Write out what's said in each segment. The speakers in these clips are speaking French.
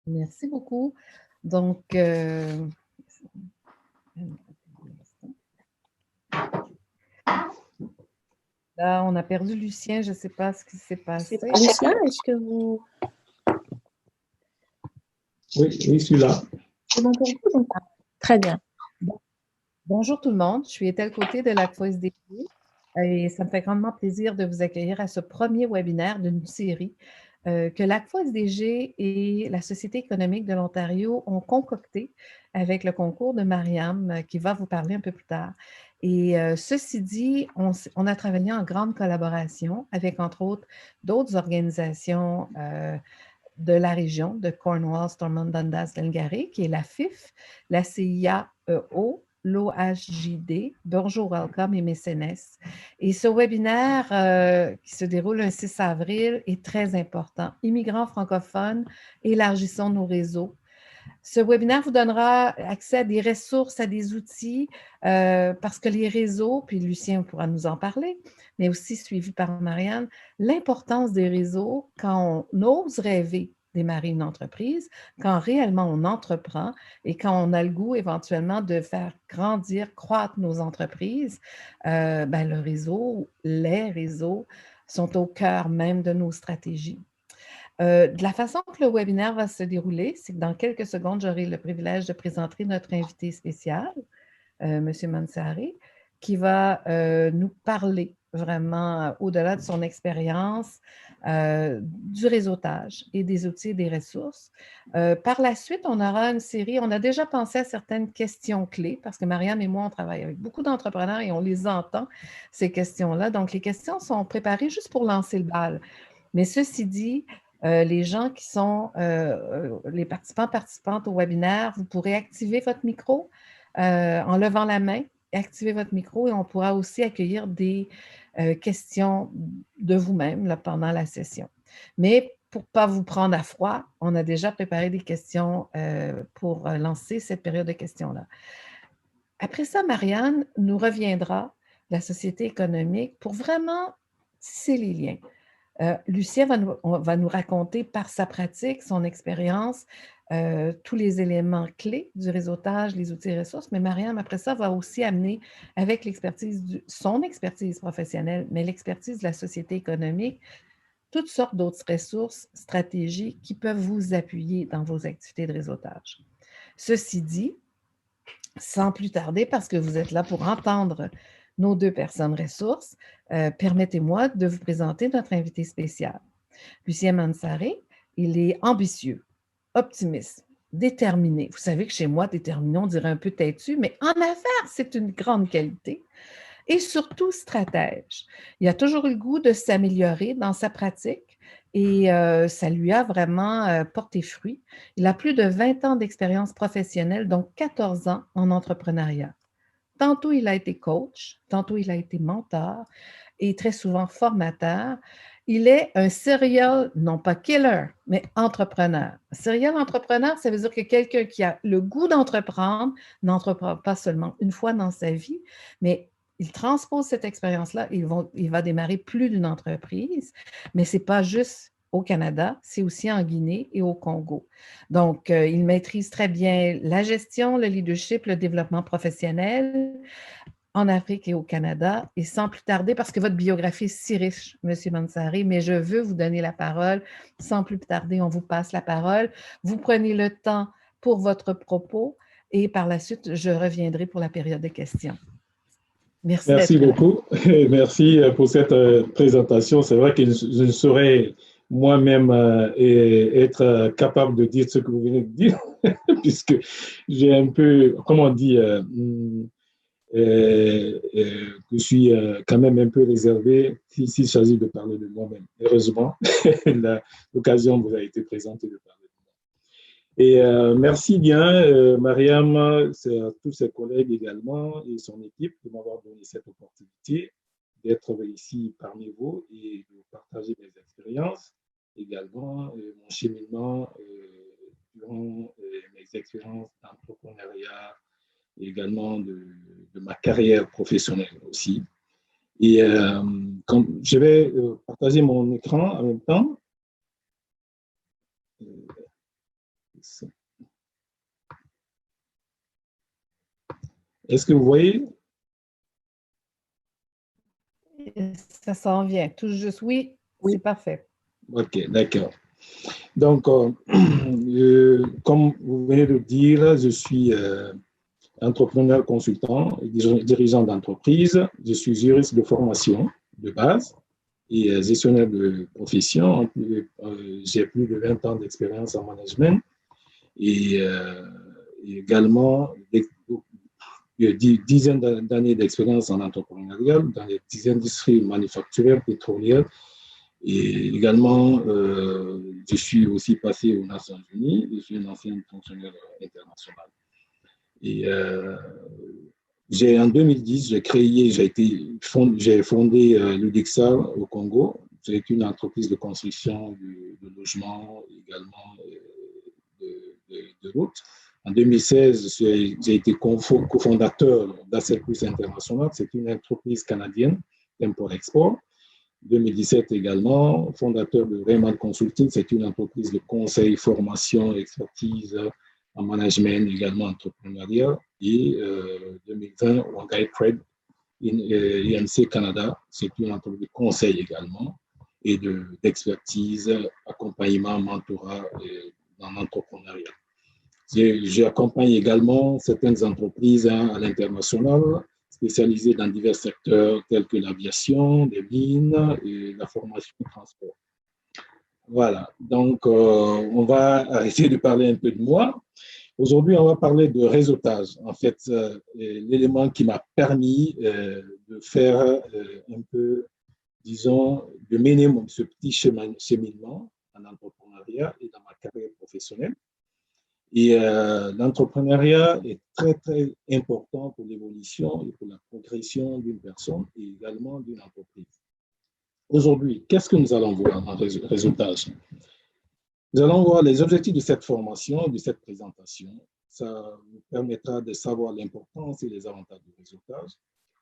Merci beaucoup. Donc, là, on a perdu Lucien. Je ne sais pas ce qui s'est passé. Lucien, est-ce que vous... Oui, je suis là. C'est bon pour vous? Très bien. Bonjour tout le monde. Je suis Ethel Côté de l'ACFOSDG et ça me fait grandement plaisir de vous accueillir à ce premier webinaire d'une série que l'ACFOSDG et la Société économique de l'Ontario ont concocté avec le concours de Mariam qui va vous parler un peu plus tard. Et ceci dit, on a travaillé en grande collaboration avec, entre autres, d'autres organisations de la région de Cornwall, Stormont, Dundas, Glengarry, qui est la FIF, la CIAEO, l'OHJD, Bonjour Welcome et Mécénès. Et ce webinaire qui se déroule le 6 avril est très important. Immigrants francophones, élargissons nos réseaux. Ce webinaire vous donnera accès à des ressources, à des outils, parce que les réseaux, puis Lucien pourra nous en parler, mais aussi suivi par Marianne, l'importance des réseaux quand on ose rêver démarrer une entreprise, quand réellement on entreprend et quand on a le goût éventuellement de faire grandir, croître nos entreprises, ben le réseau, les réseaux sont au cœur même de nos stratégies. De la façon que le webinaire va se dérouler, c'est que dans quelques secondes, j'aurai le privilège de présenter notre invité spécial, M. Mansari, qui va nous parler vraiment au-delà de son expérience du réseautage et des outils et des ressources. Par la suite, on aura une série, on a déjà pensé à certaines questions clés parce que Mariam et moi, on travaille avec beaucoup d'entrepreneurs et on les entend, ces questions-là. Donc, les questions sont préparées juste pour lancer le bal. Mais ceci dit, les gens qui sont les participantes au webinaire, vous pourrez activer votre micro en levant la main, activer votre micro et on pourra aussi accueillir des questions de vous-même pendant la session. Mais pour ne pas vous prendre à froid, on a déjà préparé des questions pour lancer cette période de questions-là. Après ça, Marianne nous reviendra de la Société économique pour vraiment tisser les liens. Lucien va nous raconter par sa pratique, son expérience, tous les éléments clés du réseautage, les outils et ressources, mais Mariam, après ça, va aussi amener avec son expertise professionnelle, mais l'expertise de la société économique, toutes sortes d'autres ressources, stratégies qui peuvent vous appuyer dans vos activités de réseautage. Ceci dit, sans plus tarder, parce que vous êtes là pour entendre nos deux personnes ressources, permettez-moi de vous présenter notre invité spécial. Lucien Mansari, il est ambitieux, optimiste, déterminé. Vous savez que chez moi, déterminé, on dirait un peu têtu, mais en affaires, c'est une grande qualité. Et surtout stratège. Il a toujours eu le goût de s'améliorer dans sa pratique et ça lui a vraiment porté fruit. Il a plus de 20 ans d'expérience professionnelle, donc 14 ans en entrepreneuriat. Tantôt, il a été coach, tantôt, il a été mentor et très souvent formateur. Il est un serial, non pas killer, mais entrepreneur. Serial entrepreneur, ça veut dire que quelqu'un qui a le goût d'entreprendre n'entreprend pas seulement une fois dans sa vie, mais il transpose cette expérience-là et il va démarrer plus d'une entreprise, mais ce n'est pas juste au Canada, c'est aussi en Guinée et au Congo. Donc, il maîtrise très bien la gestion, le leadership, le développement professionnel en Afrique et au Canada. Et sans plus tarder, parce que votre biographie est si riche, M. Mansari, mais je veux vous donner la parole. Sans plus tarder, on vous passe la parole. Vous prenez le temps pour votre propos et par la suite, je reviendrai pour la période de questions. Merci. Merci beaucoup. Merci pour cette présentation. C'est vrai que je ne saurais moi-même être capable de dire ce que vous venez de dire, puisque j'ai un peu, comment on dit, je suis quand même un peu réservé s'il s'agit de parler de moi-même. Heureusement, l'occasion vous a été présentée de parler. Et merci bien, Mariam, à tous ses collègues également et son équipe de m'avoir donné cette opportunité d'être ici parmi vous et de partager mes expériences, également mon cheminement durant mes expériences d'entrepreneuriat, également de ma carrière professionnelle aussi. Et je vais partager mon écran en même temps. Est-ce que vous voyez? Ça s'en vient, tout juste. Oui, Oui. c'est parfait. OK, d'accord. Donc, comme vous venez de dire, je suis entrepreneur consultant et dirigeant d'entreprise. Je suis juriste de formation de base et gestionnaire de profession. J'ai plus de 20 ans d'expérience en management et également des dizaines d'années d'expérience en entrepreneuriat dans les industries manufacturières, pétrolières. Et également, je suis aussi passé aux Nations Unies. Je suis un ancien fonctionnaire international. Et en 2010, j'ai fondé l'UDEXA au Congo. C'est une entreprise de construction de logements, également de routes. En 2016, j'ai été cofondateur d'Asset Plus International. C'est une entreprise canadienne d'import-export. 2017 également, fondateur de Raymond Consulting. C'est une entreprise de conseil, formation, expertise en management, également entrepreneuriat. Et 2020, Wangai Trade, INC Canada, c'est une entreprise de conseil également et d'expertise, accompagnement, mentorat dans l'entrepreneuriat. J'accompagne également certaines entreprises à l'international, spécialisées dans divers secteurs tels que l'aviation, les mines et la formation et le transport. Voilà, donc on va arrêter de parler un peu de moi. Aujourd'hui, on va parler de réseautage. En fait, l'élément qui m'a permis de faire un peu, disons, de mener ce petit cheminement en entrepreneuriat et dans ma carrière professionnelle. Et l'entrepreneuriat est très, très important pour l'évolution et pour la progression d'une personne et également d'une entreprise. Aujourd'hui, qu'est-ce que nous allons voir en réseautage? Nous allons voir les objectifs de cette formation, de cette présentation. Ça vous permettra de savoir l'importance et les avantages du réseautage,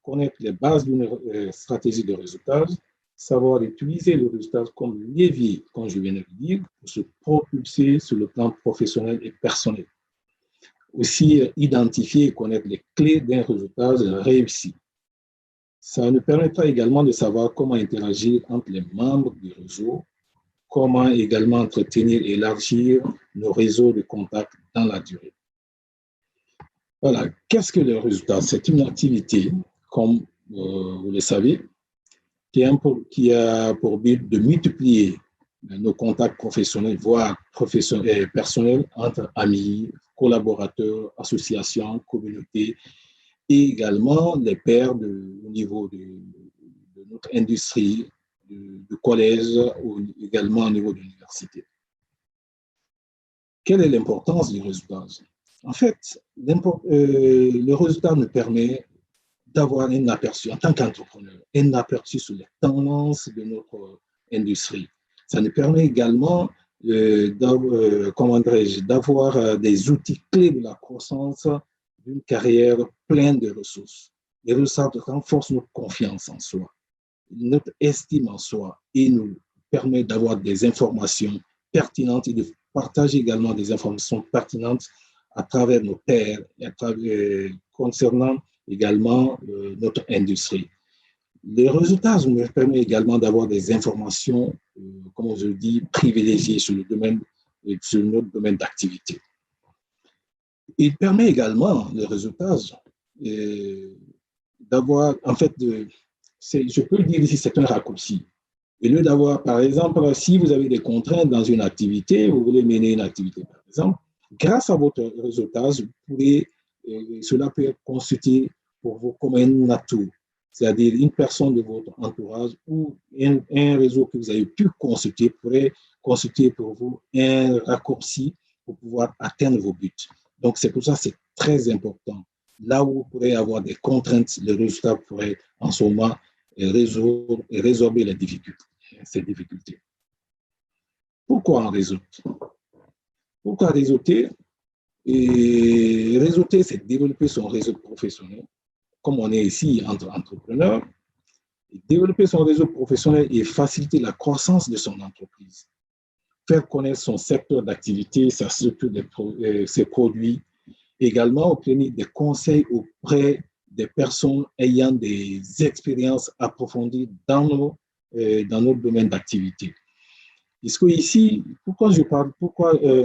connaître les bases d'une stratégie de réseautage, savoir utiliser le réseautage comme levier, comme je viens de le dire, pour se propulser sur le plan professionnel et personnel. Aussi, identifier et connaître les clés d'un réseautage réussi. Ça nous permettra également de savoir comment interagir entre les membres du réseau, comment également entretenir et élargir nos réseaux de contacts dans la durée. Voilà, qu'est-ce que le réseautage? C'est une activité, comme vous le savez, qui a pour but de multiplier nos contacts professionnels, voire personnels entre amis, collaborateurs, associations, communautés, et également les pairs au niveau de notre industrie, de collège ou également au niveau de l'université. Quelle est l'importance du réseautage? En fait, le résultat nous permet d'avoir un aperçu, en tant qu'entrepreneur, un aperçu sur les tendances de notre industrie. Ça nous permet également d'avoir des outils clés de la croissance d'une carrière pleine de ressources. Les ressources renforcent notre confiance en soi, notre estime en soi et nous permet d'avoir des informations pertinentes et de partager également des informations pertinentes à travers nos pairs et concernant également notre industrie. Les résultats nous permettent également d'avoir des informations, comme je le dis, privilégiées sur notre domaine d'activité. Il permet également, les résultats, d'avoir, en fait, je peux le dire ici, c'est un raccourci. Au lieu d'avoir, par exemple, si vous avez des contraintes dans une activité, vous voulez mener une activité, par exemple, grâce à votre réseautage, cela peut être constitué pour vous comme un atout, c'est-à-dire une personne de votre entourage ou un réseau que vous avez pu consulter pourrait constituer pour vous un raccourci pour pouvoir atteindre vos buts. Donc, c'est pour ça que c'est très important. Là où vous pourrez avoir des contraintes, le résultat pourrait en ce moment résorber ces difficultés. Pourquoi en réseau? Pourquoi réseauter? Et réseauter, c'est développer son réseau professionnel. Comme on est ici entre entrepreneurs, développer son réseau professionnel et faciliter la croissance de son entreprise. faire connaître son secteur d'activité, sa structure, ses produits, également obtenir des conseils auprès des personnes ayant des expériences approfondies dans notre domaine d'activité. Parce que ici, pourquoi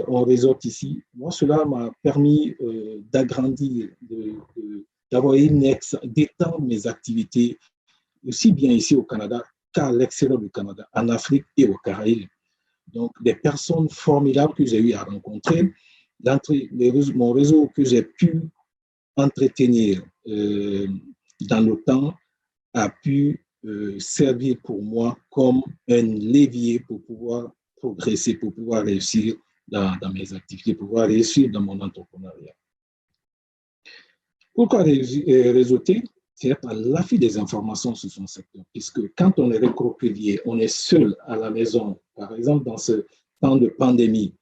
on résorte ici? Moi, cela m'a permis d'agrandir, d'avoir d'étendre mes activités aussi bien ici au Canada qu'à l'extérieur du Canada, en Afrique et aux Caraïbes. Donc, des personnes formidables que j'ai eu à rencontrer, mon réseau que j'ai pu entretenir dans le temps a pu servir pour moi comme un levier pour pouvoir progresser, pour pouvoir réussir dans mes activités, pour pouvoir réussir dans mon entrepreneuriat. Pourquoi réseauter? C'est être à l'affût des informations sur son secteur, puisque quand on est recroquevillé, on est seul à la maison, par exemple dans ce temps de pandémie,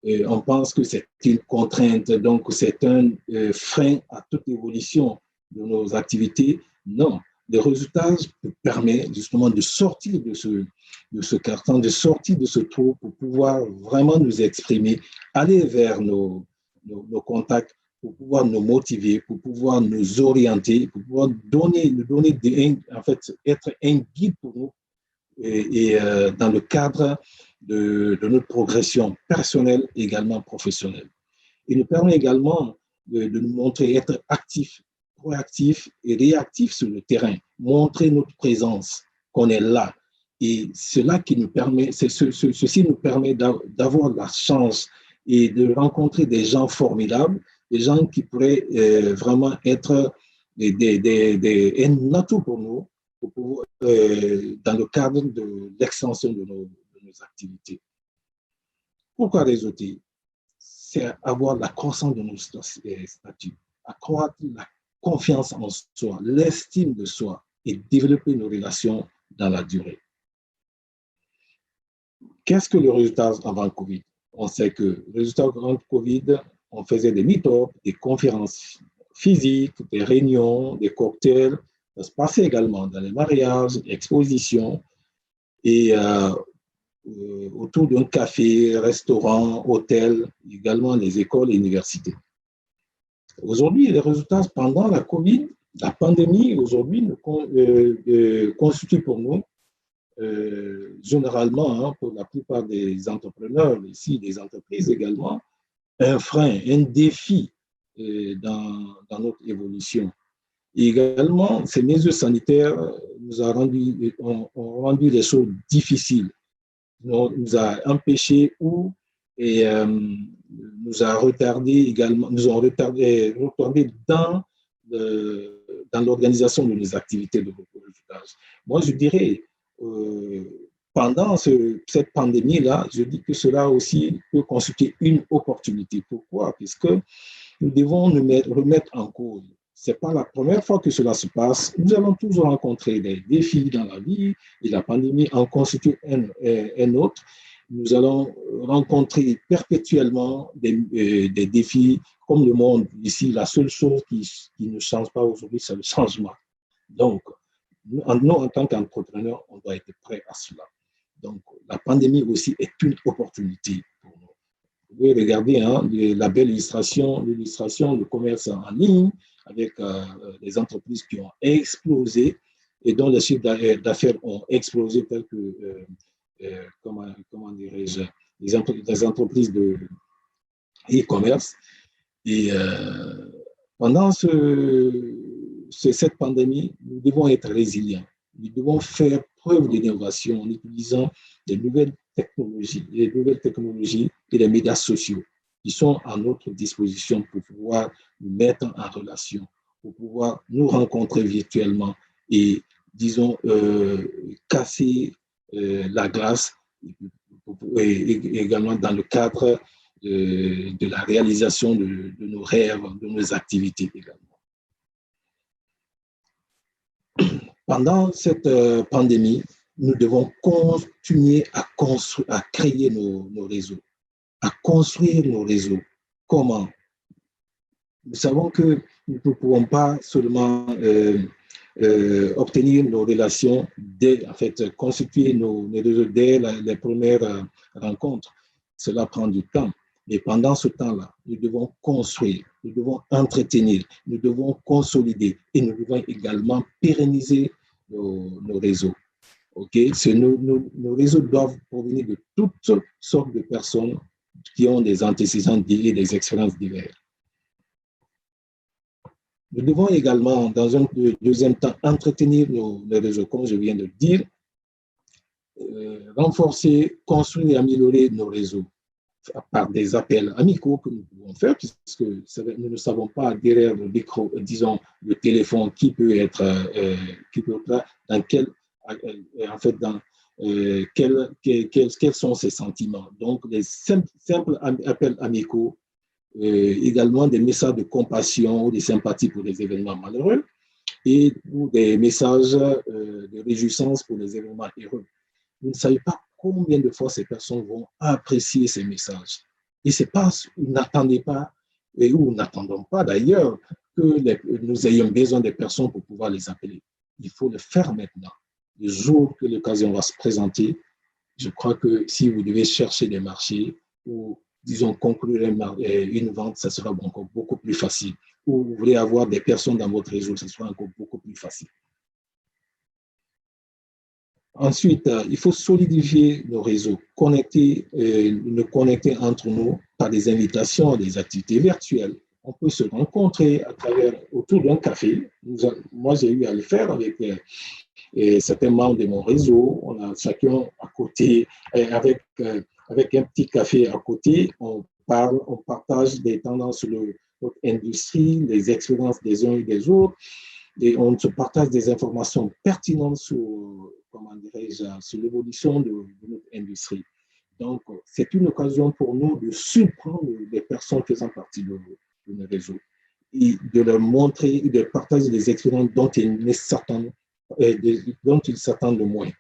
on pense que c'est une contrainte, donc c'est un frein à toute évolution de nos activités. Non, le réseautage permet justement de sortir de ce carton, de sortir de ce trou pour pouvoir vraiment nous exprimer, aller vers nos contacts, pour pouvoir nous motiver, pour pouvoir nous orienter, pour pouvoir en fait, être un guide pour nous et dans le cadre de notre progression personnelle et également professionnelle. Il nous permet également de nous montrer être actifs, proactifs et réactifs sur le terrain, montrer notre présence, qu'on est là. Et cela qui nous permet, ceci nous permet d'avoir la chance et de rencontrer des gens formidables, des gens qui pourraient vraiment être un atout pour nous dans le cadre de l'extension de nos activités. Pourquoi réseauter? C'est avoir la croissance de nos statuts, accroître la confiance en soi, l'estime de soi et développer nos relations dans la durée. Qu'est-ce que le résultat avant le Covid? On sait que le résultat avant le Covid, on faisait des meet-ups, des conférences physiques, des réunions, des cocktails. Ça se passait également dans les mariages, expositions et autour d'un café, restaurant, hôtel, également les écoles et universités. Aujourd'hui, les résultats pendant la Covid, la pandémie, aujourd'hui, constituent pour nous, généralement, pour la plupart des entrepreneurs, ici, des entreprises également, un frein, un défi dans notre évolution. Et également, ces mesures sanitaires ont rendu les choses difficiles, nous a empêchés et nous a retardé également, nous ont retardé dans l'organisation de nos activités de reportage. Moi, je dirais, pendant cette pandémie-là, je dis que cela aussi peut constituer une opportunité. Pourquoi? Puisque nous devons nous remettre en cause. Ce n'est pas la première fois que cela se passe. Nous allons toujours rencontrer des défis dans la vie et la pandémie en constitue un autre. Nous allons rencontrer perpétuellement des défis comme le monde. Ici, la seule chose qui ne change pas aujourd'hui, c'est le changement. Donc, nous, en tant qu'entrepreneurs, on doit être prêts à cela. Donc, la pandémie aussi est une opportunité pour nous. Vous pouvez regarder la belle illustration du commerce en ligne avec des entreprises qui ont explosé et dont les chiffres d'affaires ont explosé, tels que, comment dirais-je, les entreprises de e-commerce. Et pendant cette pandémie, nous devons être résilients. Nous devons faire preuve d'innovation en utilisant les nouvelles technologies et les médias sociaux qui sont à notre disposition pour pouvoir nous mettre en relation, pour pouvoir nous rencontrer virtuellement et, disons, casser la glace et également dans le cadre de la réalisation de nos rêves, de nos activités également. Pendant cette pandémie, nous devons continuer à créer nos réseaux, à construire nos réseaux. Comment? Nous savons que nous ne pouvons pas seulement obtenir nos relations, constituer nos réseaux dès les premières rencontres. cela prend du temps. Et pendant ce temps-là, nous devons construire, nous devons entretenir, nous devons consolider et nous devons également pérenniser nos réseaux. Okay? Nos réseaux doivent provenir de toutes sortes de personnes qui ont des antécédents et des expériences diverses. Nous devons également, dans un deuxième temps, entretenir nos réseaux, comme je viens de le dire, renforcer, construire et améliorer nos réseaux par des appels amicaux que nous pouvons faire, puisque nous ne savons pas derrière le micro, disons, le téléphone, qui peut être dans quel, en fait, dans quels sont ses sentiments. Donc, les simples appels amicaux, également des messages de compassion ou de sympathie pour les événements malheureux et ou des messages de réjouissance pour les événements heureux. Vous ne savez pas combien de fois ces personnes vont apprécier ces messages. Et c'est pas, n'attendez pas, ou n'attendons pas d'ailleurs, que nous ayons besoin des personnes pour pouvoir les appeler. Il faut le faire maintenant. Le jour que l'occasion va se présenter, je crois que si vous devez chercher des marchés ou, disons, conclure une vente, ça sera encore beaucoup plus facile. Ou vous voulez avoir des personnes dans votre réseau, ça sera encore beaucoup plus facile. Ensuite, il faut solidifier nos réseaux, nous connecter entre nous par des invitations, des activités virtuelles. On peut se rencontrer autour d'un café. Moi, j'ai eu à le faire avec certains membres de mon réseau. On a chacun à côté, avec un petit café à côté, on parle, on partage des tendances sur notre industrie, les expériences des uns et des autres. Et on se partage des informations pertinentes sur, sur l'évolution de notre industrie. Donc, c'est une occasion pour nous de surprendre les personnes faisant partie de nos réseaux et de leur montrer, de partager des expériences dont ils s'attendent le moins.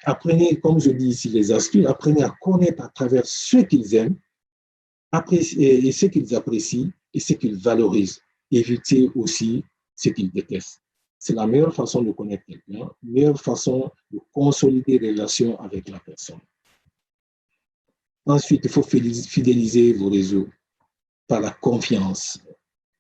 Apprenez, comme je dis ici, les astuces, apprenez à connaître à travers ce qu'ils aiment, et ce qu'ils apprécient et ce qu'ils valorisent. Évitez aussi ce qu'ils détestent. C'est la meilleure façon de connaître quelqu'un, la meilleure façon de consolider les relations avec la personne. Ensuite, il faut fidéliser vos réseaux par la confiance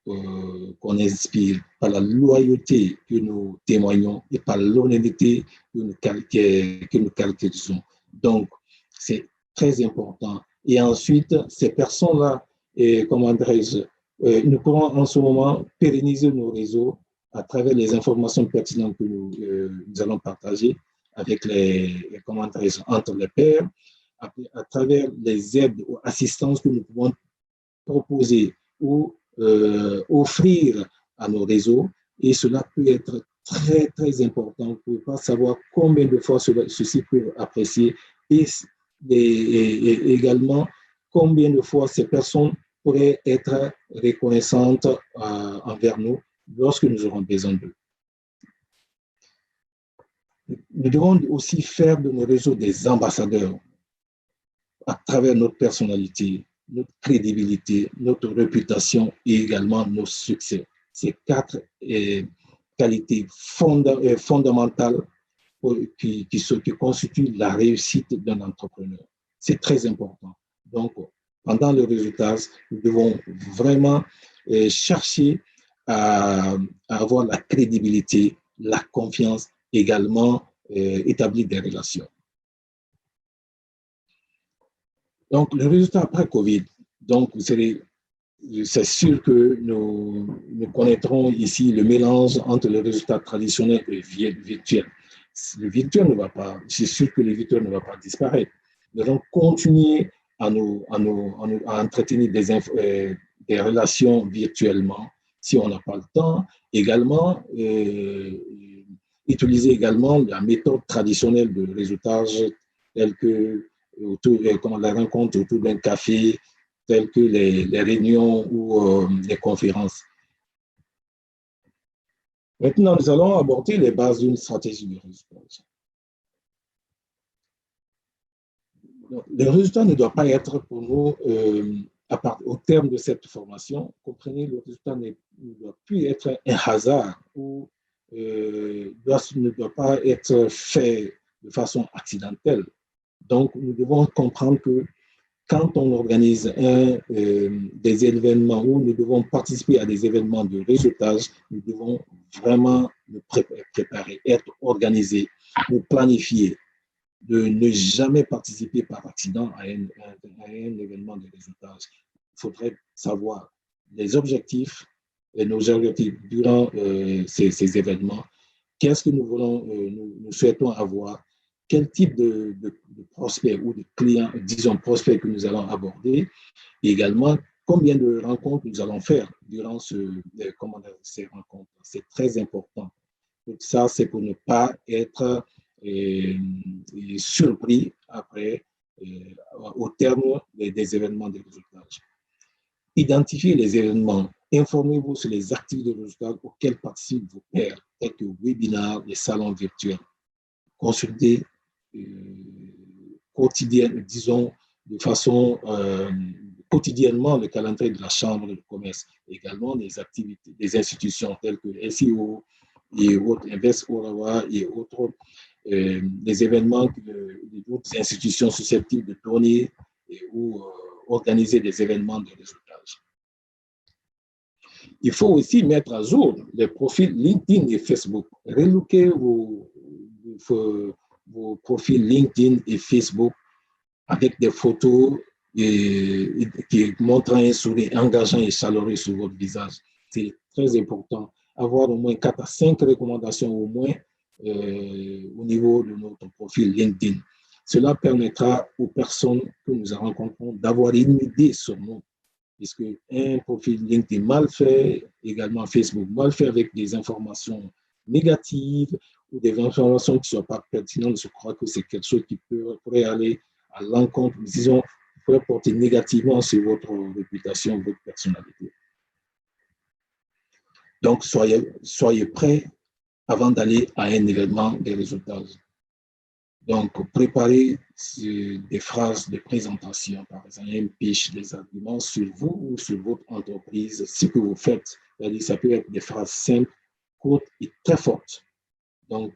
qu'on inspire, par la loyauté que nous témoignons et par l'honnêteté que nous caractérisons. Donc, c'est très important. Et ensuite, ces personnes-là, nous pourrons en ce moment pérenniser nos réseaux à travers les informations pertinentes que nous allons partager avec entre les pairs, à travers les aides ou assistances que nous pouvons proposer ou offrir à nos réseaux. Et cela peut être très, très important pour ne pas savoir combien de fois ceci peut apprécier et également combien de fois ces personnes pourraient être reconnaissantes envers nous lorsque nous aurons besoin d'eux. Nous devons aussi faire de nos réseaux des ambassadeurs à travers notre personnalité, notre crédibilité, notre réputation et également nos succès. Ces 4 qualités fondamentales qui constituent la réussite d'un entrepreneur. C'est très important. Donc, pendant le résultat, nous devons vraiment chercher à avoir la crédibilité, la confiance, également établir des relations. Donc, le résultat après COVID, donc c'est sûr que nous connaîtrons ici le mélange entre le résultat traditionnel et virtuel. Le virtuel ne va pas, c'est sûr que le virtuel ne va pas disparaître. Nous allons continuer à entretenir des relations virtuellement si on n'a pas le temps. Également, utiliser également la méthode traditionnelle de réseautage telle que la rencontre autour d'un café, telles que les réunions ou les conférences. Maintenant, nous allons aborder les bases d'une stratégie de résultat. Le résultat ne doit pas être pour nous, au terme de cette formation, comprenez, le résultat ne doit plus être un hasard ou ne doit pas être fait de façon accidentelle. Donc, nous devons comprendre que quand on organise des événements où nous devons participer à des événements de réseautage, nous devons vraiment nous préparer, être organisés, nous planifier, de ne jamais participer par accident à un événement de réseautage. Il faudrait savoir les objectifs et nos objectifs durant ces événements. Qu'est-ce que nous voulons, nous souhaitons avoir? Quel type de prospects ou de clients, disons prospects que nous allons aborder, et également combien de rencontres nous allons faire durant ces rencontres. C'est très important. Tout ça, c'est pour ne pas être surpris après, au terme des événements de réseautage. Identifiez les événements. Informez-vous sur les activités de réseautage auxquelles participent vos pairs, tels que webinaires, les salons virtuels. Consultez disons, de façon quotidiennement le calendrier de la Chambre de commerce, également des activités, des institutions telles que SEO et autres, Invest Orawa et autres, des événements d'autres institutions susceptibles de donner ou organiser des événements de réseautage. Il faut aussi mettre à jour les profils LinkedIn et Facebook. Relooker vos profils LinkedIn et Facebook avec des photos qui montrent un sourire engageant et chaleureux sur votre visage. C'est très important. Avoir au moins 4 à 5 recommandations au moins au niveau de notre profil LinkedIn. Cela permettra aux personnes que nous rencontrons d'avoir une idée sur nous. Puisque un profil LinkedIn mal fait, également Facebook mal fait avec des informations négatives ou des informations qui ne sont pas pertinentes, je crois que c'est quelque chose qui pourrait aller à l'encontre, disons, pourrait porter négativement sur votre réputation, votre personnalité. Donc, soyez prêts avant d'aller à un événement de réseautage. Donc, préparez des phrases de présentation, par exemple, un pitch, des arguments sur vous ou sur votre entreprise, ce que vous faites. Ça peut être des phrases simples, courtes et très fortes. Donc,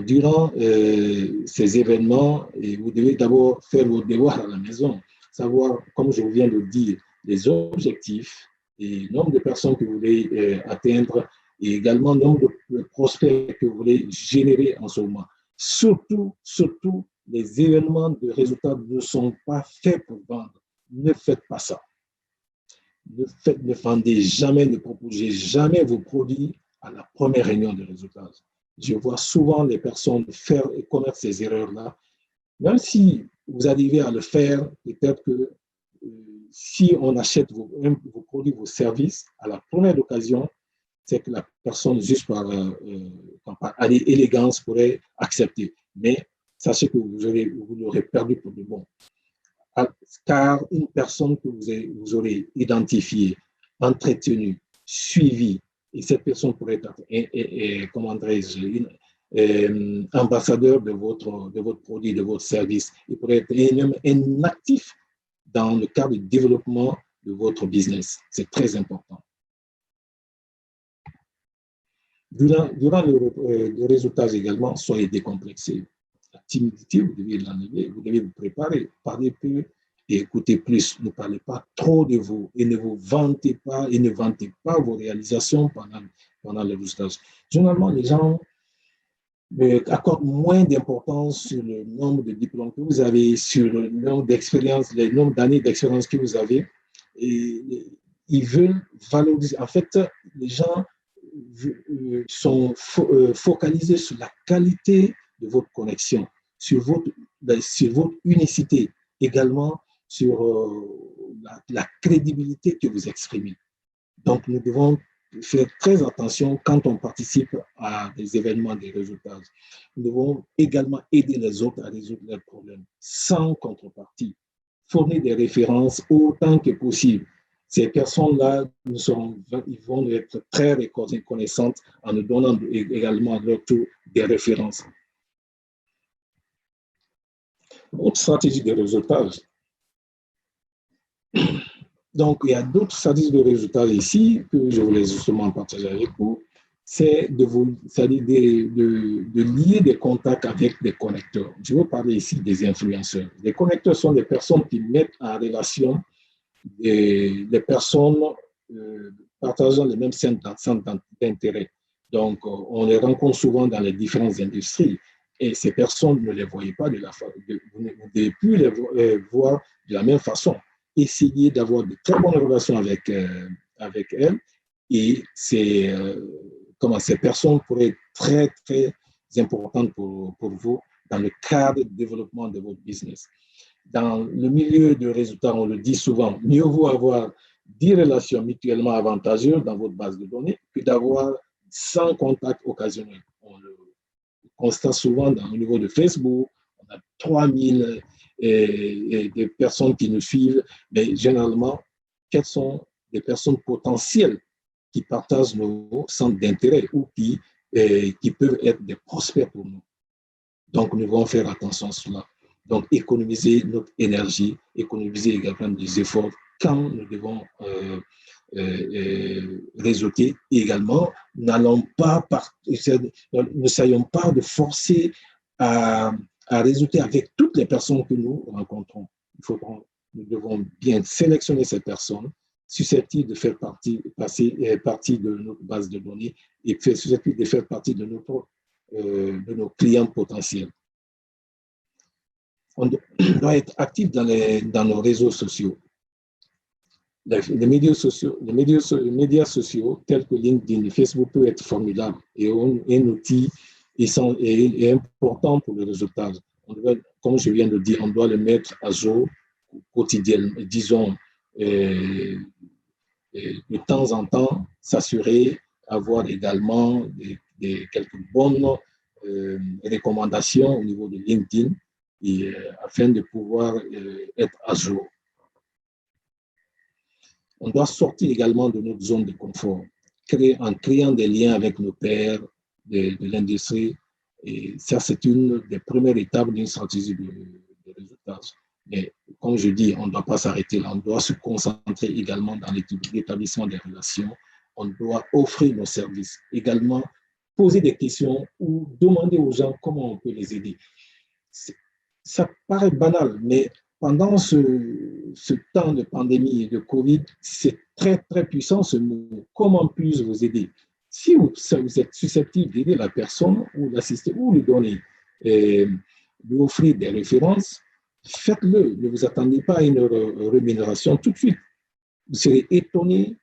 durant ces événements, vous devez d'abord faire vos devoirs à la maison, savoir, comme je viens de dire, les objectifs et le nombre de personnes que vous voulez atteindre et également le nombre de prospects que vous voulez générer en ce moment. Surtout, les événements de résultats ne sont pas faits pour vendre. Ne faites pas ça. Ne vendez jamais, ne proposez jamais vos produits à la première réunion de résultats. Je vois souvent les personnes faire et commettre ces erreurs-là. Même si vous arrivez à le faire, peut-être que si on achète vos produits, vos services, à la première occasion, c'est que la personne, juste par élégance, pourrait accepter. Mais sachez que vous l'aurez perdu pour de bon. Car une personne que vous aurez identifiée, entretenue, suivie, et cette personne pourrait être, comment dirais-je, ambassadeur de votre produit, de votre service. Il pourrait être un actif dans le cadre du développement de votre business. C'est très important. Durant le résultat également, soyez décomplexés. La timidité, vous devez l'enlever, vous devez vous préparer, parler peu et écoutez plus. Ne parlez pas trop de vous et ne vous vantez pas et ne vantez pas vos réalisations pendant le résultat. Généralement, les gens accordent moins d'importance sur le nombre de diplômes que vous avez, sur le nombre d'expériences, le nombre d'années d'expérience que vous avez. Et ils veulent valoriser. En fait, les gens sont focalisés sur la qualité de votre connexion, sur votre unicité, également sur la crédibilité que vous exprimez. Donc, nous devons faire très attention quand on participe à des événements de réseautage. Nous devons également aider les autres à résoudre leurs problèmes sans contrepartie. Fournir des références autant que possible. Ces personnes-là, ils vont être très reconnaissantes en nous donnant également à leur tour des références. Autre stratégie de réseautage. Donc, il y a d'autres stratégies de réseautage ici que je voulais justement partager avec vous. c'est c'est-à-dire de lier des contacts avec des connecteurs. Je veux parler ici des influenceurs. Les connecteurs sont des personnes qui mettent en relation des personnes partageant les mêmes centres d'intérêt. Donc, on les rencontre souvent dans les différentes industries et ces personnes, ne les voyez pas vous ne devez plus les voir de la même façon. Essayez d'avoir de très bonnes relations avec elles et ces personnes pourraient être très, très importantes pour vous dans le cadre de développement de votre business. Dans le milieu de résultats, on le dit souvent, mieux vaut avoir 10 relations mutuellement avantageuses dans votre base de données que d'avoir 100 contacts occasionnels. On le constate souvent au niveau de Facebook, on a 3000 des personnes qui nous suivent, mais généralement, quelles sont les personnes potentielles qui partagent nos centres d'intérêt ou qui peuvent être des prospects pour nous. Donc, nous devons faire attention à cela. Donc, économiser notre énergie, économiser également des efforts quand nous devons réseauter. Également, ne soyons pas de forcer à réseauter avec toutes les personnes que nous rencontrons. Nous devons bien sélectionner ces personnes susceptibles de faire partie de notre base de données et susceptibles de faire partie de nos clients potentiels. On doit être actif dans nos réseaux sociaux. Les médias sociaux tels que LinkedIn et Facebook peuvent être formidables et un outil est important pour le résultat. Comme je viens de dire, on doit le mettre à jour quotidiennement, disons, de temps en temps, s'assurer, avoir également quelques bonnes recommandations au niveau de LinkedIn afin de pouvoir être à jour. On doit sortir également de notre zone de confort, en créant des liens avec nos pairs de l'industrie. Et ça, c'est une des premières étapes d'une stratégie de résultats. Mais comme je dis, on ne doit pas s'arrêter là. On doit se concentrer également dans l'établissement des relations. On doit offrir nos services. Également, poser des questions ou demander aux gens comment on peut les aider. Ça paraît banal, mais pendant ce temps de pandémie et de Covid, c'est très, très puissant ce mot. Comment puis-je vous aider? Si vous êtes susceptible d'aider la personne ou l'assister ou lui donner, lui offrir des références, faites-le. Ne vous attendez pas à une rémunération tout de suite. Vous serez étonné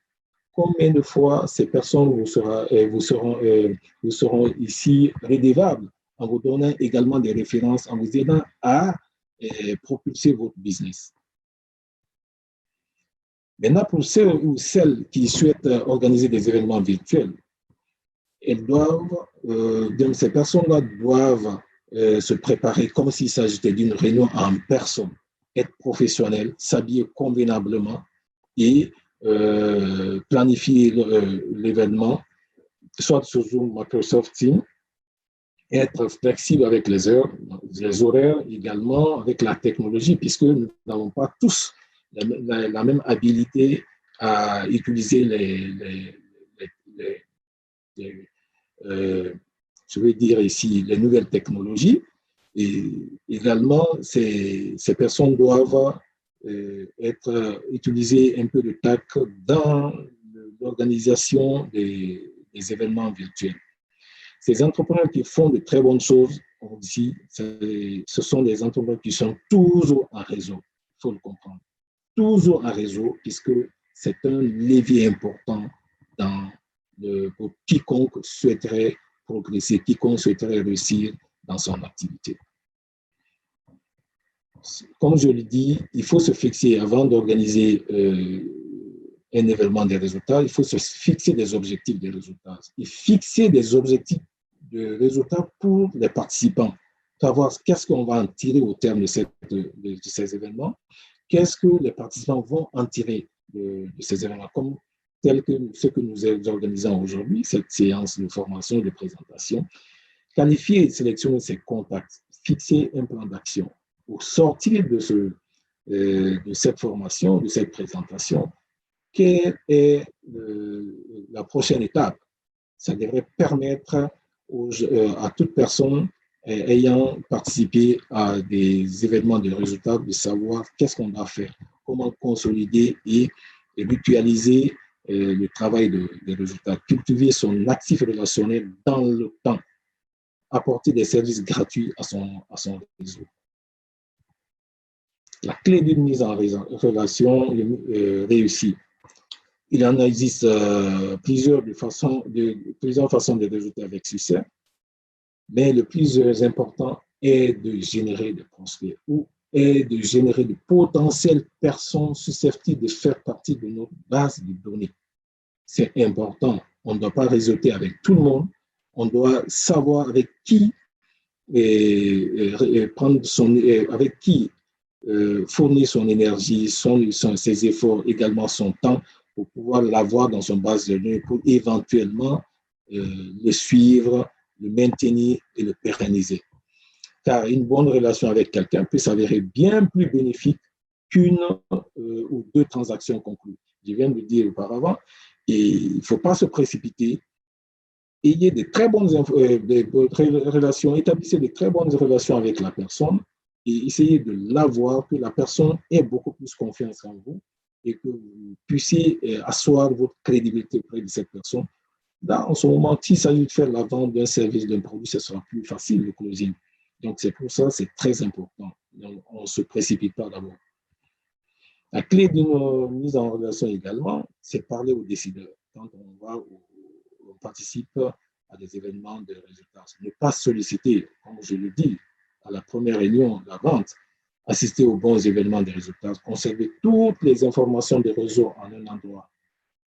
combien de fois ces personnes vous seront ici redevables en vous donnant également des références, en vous aidant à propulser votre business. Maintenant, pour ceux ou celles qui souhaitent organiser des événements virtuels, ces personnes-là doivent se préparer comme s'il s'agissait d'une réunion en personne, être professionnels, s'habiller convenablement et planifier l'événement, soit sur Zoom, Microsoft Teams, être flexible avec les horaires également, avec la technologie, puisque nous n'avons pas tous la même habilité à utiliser je vais dire ici, les nouvelles technologies. Et également, ces personnes doivent utiliser un peu de tact dans l'organisation des événements virtuels. Ces entrepreneurs qui font de très bonnes choses, ici, ce sont des entrepreneurs qui sont toujours en réseau. Il faut le comprendre. Toujours en réseau, puisque c'est un levier important pour quiconque souhaiterait progresser, quiconque souhaiterait réussir dans son activité. Comme je le dis, il faut se fixer, avant d'organiser un événement des résultats, il faut se fixer des objectifs de résultats et fixer des objectifs de résultats pour les participants. Savoir qu'est-ce qu'on va en tirer au terme de ces événements, qu'est-ce que les participants vont en tirer de ces événements, comme tel que ce que nous organisons aujourd'hui, cette séance de formation et de présentation. Qualifier et sélectionner ces contacts, fixer un plan d'action. Pour sortir de cette formation, de cette présentation, quelle est la prochaine étape? ça devrait permettre à toute personne ayant participé à des événements de résultats de savoir qu'est-ce qu'on doit faire, comment consolider et mutualiser le travail des résultats, cultiver son actif relationnel dans le temps, apporter des services gratuits à son réseau. La clé d'une mise en relation réussie. Il en existe plusieurs façons de résultats avec succès, mais le plus important est de générer des prospects ou est de générer de potentielles personnes susceptibles de faire partie de notre base de données. C'est important. On ne doit pas réseauter avec tout le monde. On doit savoir avec qui avec qui fournir son énergie, ses efforts, également son temps, pour pouvoir l'avoir dans son base de données, pour éventuellement le suivre, le maintenir et le pérenniser. Car une bonne relation avec quelqu'un peut s'avérer bien plus bénéfique qu'une ou deux transactions conclues. Je viens de le dire auparavant, et il ne faut pas se précipiter. Ayez de très bonnes relations, établissez de très bonnes relations avec la personne et essayez de l'avoir, que la personne ait beaucoup plus confiance en vous et que vous puissiez asseoir votre crédibilité auprès de cette personne. Là, en ce moment, s'il s'agit de faire la vente d'un service, d'un produit, ce sera plus facile, le closing. Donc, c'est pour ça, c'est très important. Donc, on ne se précipite pas d'abord. La clé d'une mise en relation également, c'est parler aux décideurs. Quand on participe à des événements de résultats, ne pas solliciter, comme je le dis, à la première réunion de la vente, assister aux bons événements de résultats, conserver toutes les informations des réseaux en un endroit,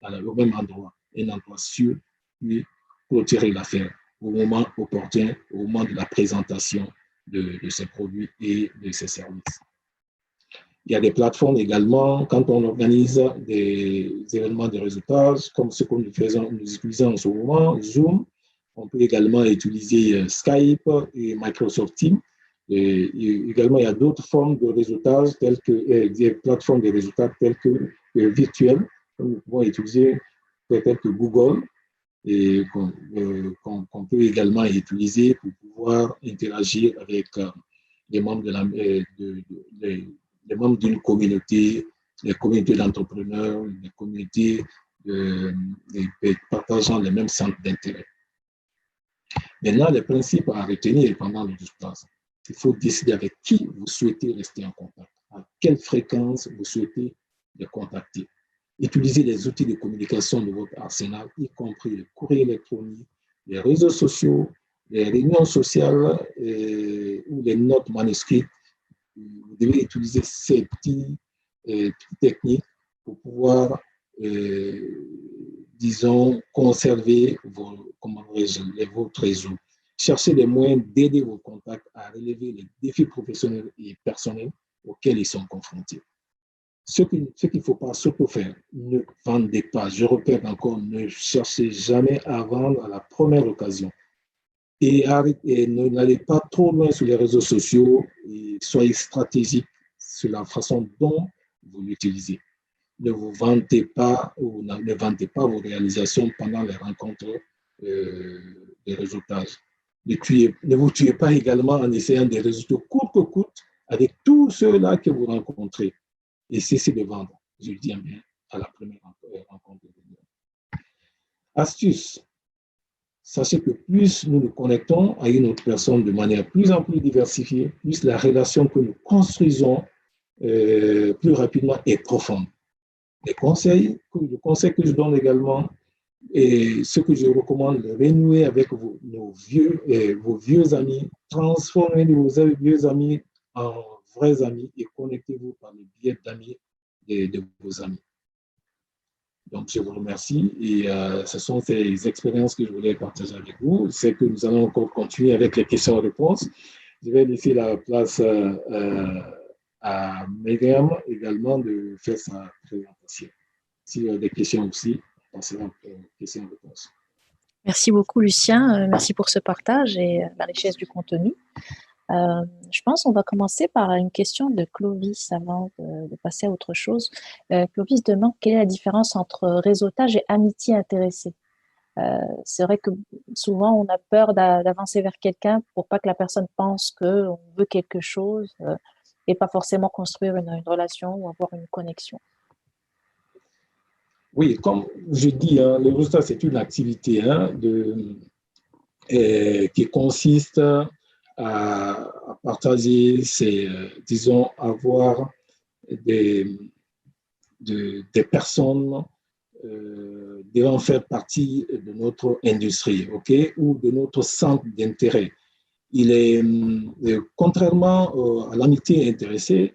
au même endroit, un endroit sûr, puis clôturer l'affaire au moment opportun, au moment de la présentation de ces produits et de ces services. Il y a des plateformes également, quand on organise des événements de résultats, comme ce que nous utilisons en ce moment, Zoom. On peut également utiliser Skype et Microsoft Teams. Et également, il y a d'autres formes de résultats, telles que des plateformes de résultats telles que virtuelles, comme nous pouvons utiliser telles que Google, et qu'on peut également utiliser pour pouvoir interagir avec les membres les membres d'une communauté, les communautés d'entrepreneurs, les communautés partageant les mêmes centres d'intérêt. Maintenant, les principes à retenir pendant le résultat, il faut décider avec qui vous souhaitez rester en contact, à quelle fréquence vous souhaitez les contacter. Utilisez les outils de communication de votre arsenal, y compris le courrier électronique, les réseaux sociaux, les réunions sociales ou les notes manuscrites. Vous devez utiliser ces petites techniques pour pouvoir, disons, conserver votre réseau. Cherchez des moyens d'aider vos contacts à relever les défis professionnels et personnels auxquels ils sont confrontés. Ce qu'il ne faut pas surtout faire, ne vendez pas. Je répète encore, ne cherchez jamais à vendre à la première occasion. Et n'allez pas trop loin sur les réseaux sociaux et soyez stratégique sur la façon dont vous l'utilisez. Ne vous vantez pas ou ne vantez pas vos réalisations pendant les rencontres de réseautage. Ne vous tuez pas également en essayant des résultats coûte que coûte avec tous ceux-là que vous rencontrez. Et cessez de vendre, je le dis bien, à la première rencontre. Astuce. Sachez que plus nous nous connectons à une autre personne de manière plus en plus diversifiée, plus la relation que nous construisons plus rapidement est profonde. Le conseil que je donne également, et ce que je recommande, de renouer avec vos vieux amis, transformez vos vieux amis en vrais amis et connectez-vous par le biais d'amis de vos amis. Donc, je vous remercie et ce sont ces expériences que je voulais partager avec vous. C'est que nous allons encore continuer avec les questions-réponses. Je vais laisser la place à Myriam également de faire sa présentation. S'il y a des questions aussi, on passera aux questions-réponses. Merci beaucoup, Lucien. Merci pour ce partage et la richesse du contenu. Je pense qu'on va commencer par une question de Clovis avant de passer à autre chose. Clovis demande quelle est la différence entre réseautage et amitié intéressée. C'est vrai que souvent, on a peur d'avancer vers quelqu'un pour pas que la personne pense qu'on veut quelque chose et pas forcément construire une relation ou avoir une connexion. Oui, comme je dis, hein, le résultat, c'est une activité qui consiste à partager, disons, avoir des, des personnes devant faire partie de notre industrie, ok, ou de notre centre d'intérêt. Il est, contrairement à l'amitié intéressée,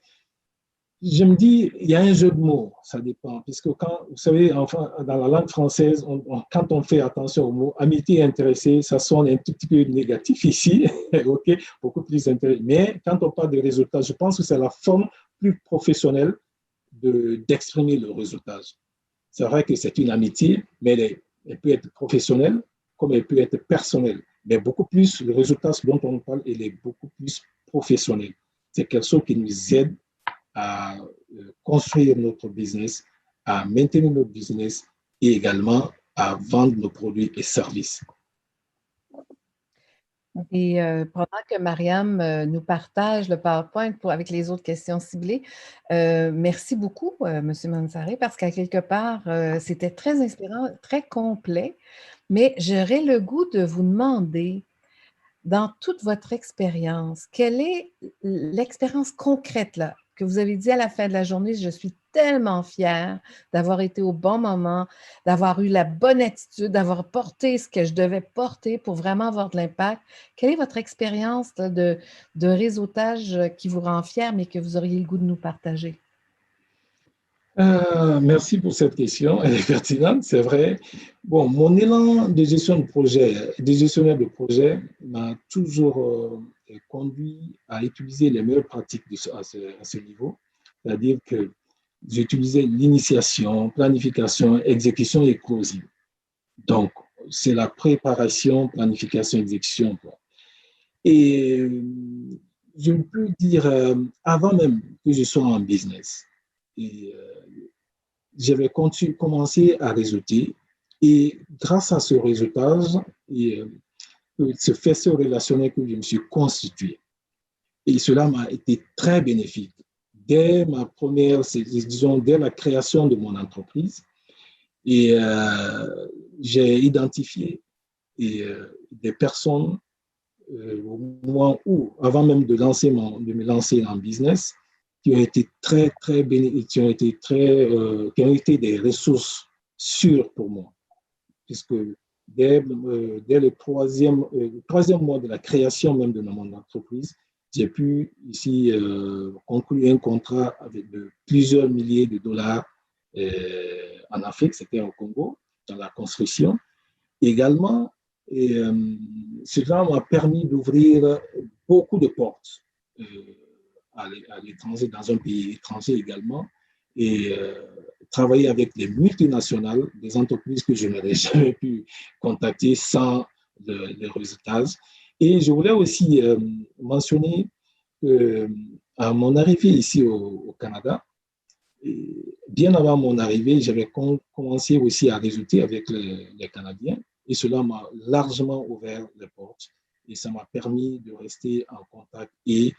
je me dis, il y a un jeu de mots, ça dépend, puisque quand, vous savez, enfin, dans la langue française, quand on fait attention au mot amitié intéressée, ça sonne un tout petit peu négatif ici, ok, beaucoup plus intéressé. Mais quand on parle de résultats, je pense que c'est la forme plus professionnelle d'exprimer le résultat. C'est vrai que c'est une amitié, mais elle peut être professionnelle comme elle peut être personnelle. Mais beaucoup plus, le résultat dont on parle, il est beaucoup plus professionnel. C'est quelque chose qui nous aide à construire notre business, à maintenir notre business et également à vendre nos produits et services. Et pendant que Mariam nous partage le PowerPoint avec les autres questions ciblées, merci beaucoup, M. Mansaray, parce qu'à quelque part, c'était très inspirant, très complet, mais j'aurais le goût de vous demander, dans toute votre expérience, quelle est l'expérience concrète là, que vous avez dit à la fin de la journée, je suis tellement fière d'avoir été au bon moment, d'avoir eu la bonne attitude, d'avoir porté ce que je devais porter pour vraiment avoir de l'impact. Quelle est votre expérience de réseautage qui vous rend fière, mais que vous auriez le goût de nous partager? Merci pour cette question, elle est pertinente, c'est vrai. Bon, mon élan de gestion de projet, de gestionnaire de projet, m'a toujours conduit à utiliser les meilleures pratiques à ce niveau, c'est-à-dire que j'utilisais l'initiation, planification, exécution et closing. Donc, c'est la préparation, planification, exécution. Et je peux dire, avant même que je sois en business, et j'avais commencé à réseauter et grâce à ce réseautage et ce faisceau relationnel que je me suis constitué. Et cela m'a été très bénéfique. Dès ma première, disons, dès la création de mon entreprise, et j'ai identifié des personnes au moment où, avant même de me lancer en business, qui ont été très bénéfiques, qui ont été des ressources sûres pour moi. Puisque dès le troisième mois de la création même de mon entreprise, j'ai pu ici conclure un contrat avec de plusieurs milliers de dollars en Afrique, c'était au Congo, dans la construction. Également, cela m'a permis d'ouvrir beaucoup de portes à l'étranger, dans un pays étranger également, et travailler avec des multinationales, des entreprises que je n'aurais jamais pu contacter sans le réseautage. Et je voulais aussi mentionner qu'à mon arrivée ici au Canada, et bien avant mon arrivée, j'avais commencé aussi à réseauter avec les Canadiens et cela m'a largement ouvert les portes et ça m'a permis de rester en contact et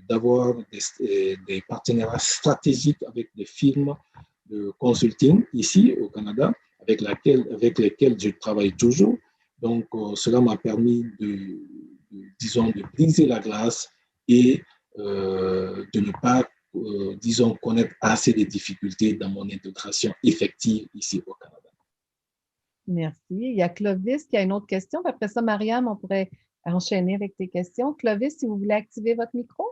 d'avoir des partenariats stratégiques avec des firmes de consulting ici au Canada avec lesquels je travaille toujours. Donc, cela m'a permis disons, de briser la glace et de ne pas disons, connaître assez de difficultés dans mon intégration effective ici au Canada. Merci. Il y a Clovis qui a une autre question. Après ça, Mariam, on pourrait enchaîner avec tes questions. Clovis, si vous voulez activer votre micro.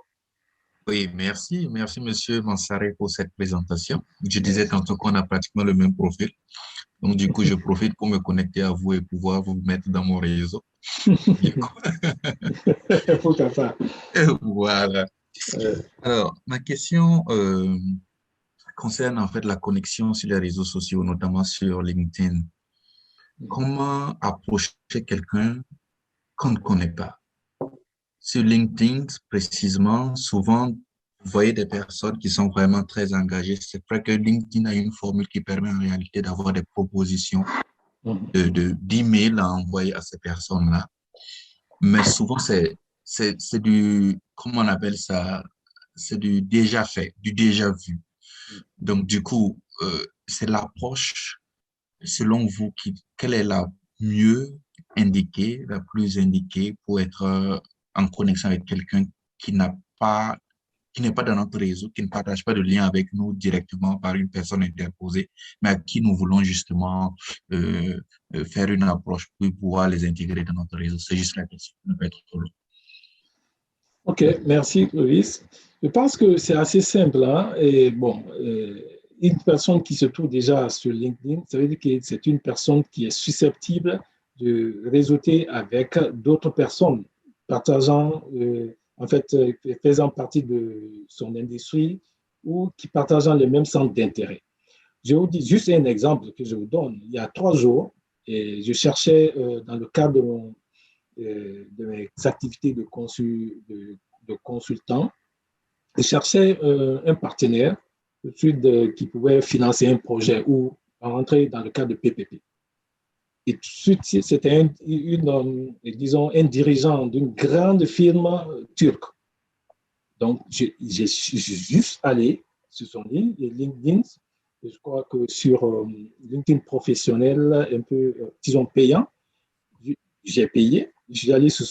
Oui, merci. Merci, Monsieur Mansaray, pour cette présentation. Je disais tantôt qu'on a pratiquement le même profil. Donc, du coup, je profite pour me connecter à vous et pouvoir vous mettre dans mon réseau. Pourquoi pas? Voilà. Alors, ma question concerne en fait la connexion sur les réseaux sociaux, notamment sur LinkedIn. Comment approcher quelqu'un qu'on ne connaît pas? Sur LinkedIn, précisément, souvent, vous voyez des personnes qui sont vraiment très engagées. C'est vrai que LinkedIn a une formule qui permet en réalité d'avoir des propositions d'emails à envoyer à ces personnes-là. Mais souvent, c'est du, comment on appelle ça? C'est du déjà fait, du déjà vu. Donc, du coup, c'est l'approche, selon vous, quelle est la mieux indiquée, la plus indiquée pour être en connexion avec quelqu'un qui n'a pas, qui n'est pas dans notre réseau, qui ne partage pas de lien avec nous directement par une personne interposée, mais à qui nous voulons justement faire une approche pour pouvoir les intégrer dans notre réseau. C'est juste la question. Ne peut être trop long. OK, merci, Clovis. Je pense que c'est assez simple. Hein? Et bon, une personne qui se trouve déjà sur LinkedIn, ça veut dire que c'est une personne qui est susceptible de réseauter avec d'autres personnes, partageant, en fait, faisant partie de son industrie ou qui partageant les mêmes centres d'intérêt. Je vous dis juste un exemple que je vous donne. Il y a 3 jours, et je cherchais dans le cadre de mes activités de consultant, je cherchais un partenaire qui pouvait financer un projet ou rentrer dans le cadre de PPP. Et tout de suite, c'était disons, un dirigeant d'une grande firme turque. Donc, j'ai juste allé sur son ligne, LinkedIn. Je crois que sur LinkedIn professionnel, un peu, disons, payant, j'ai payé. Je suis allé sur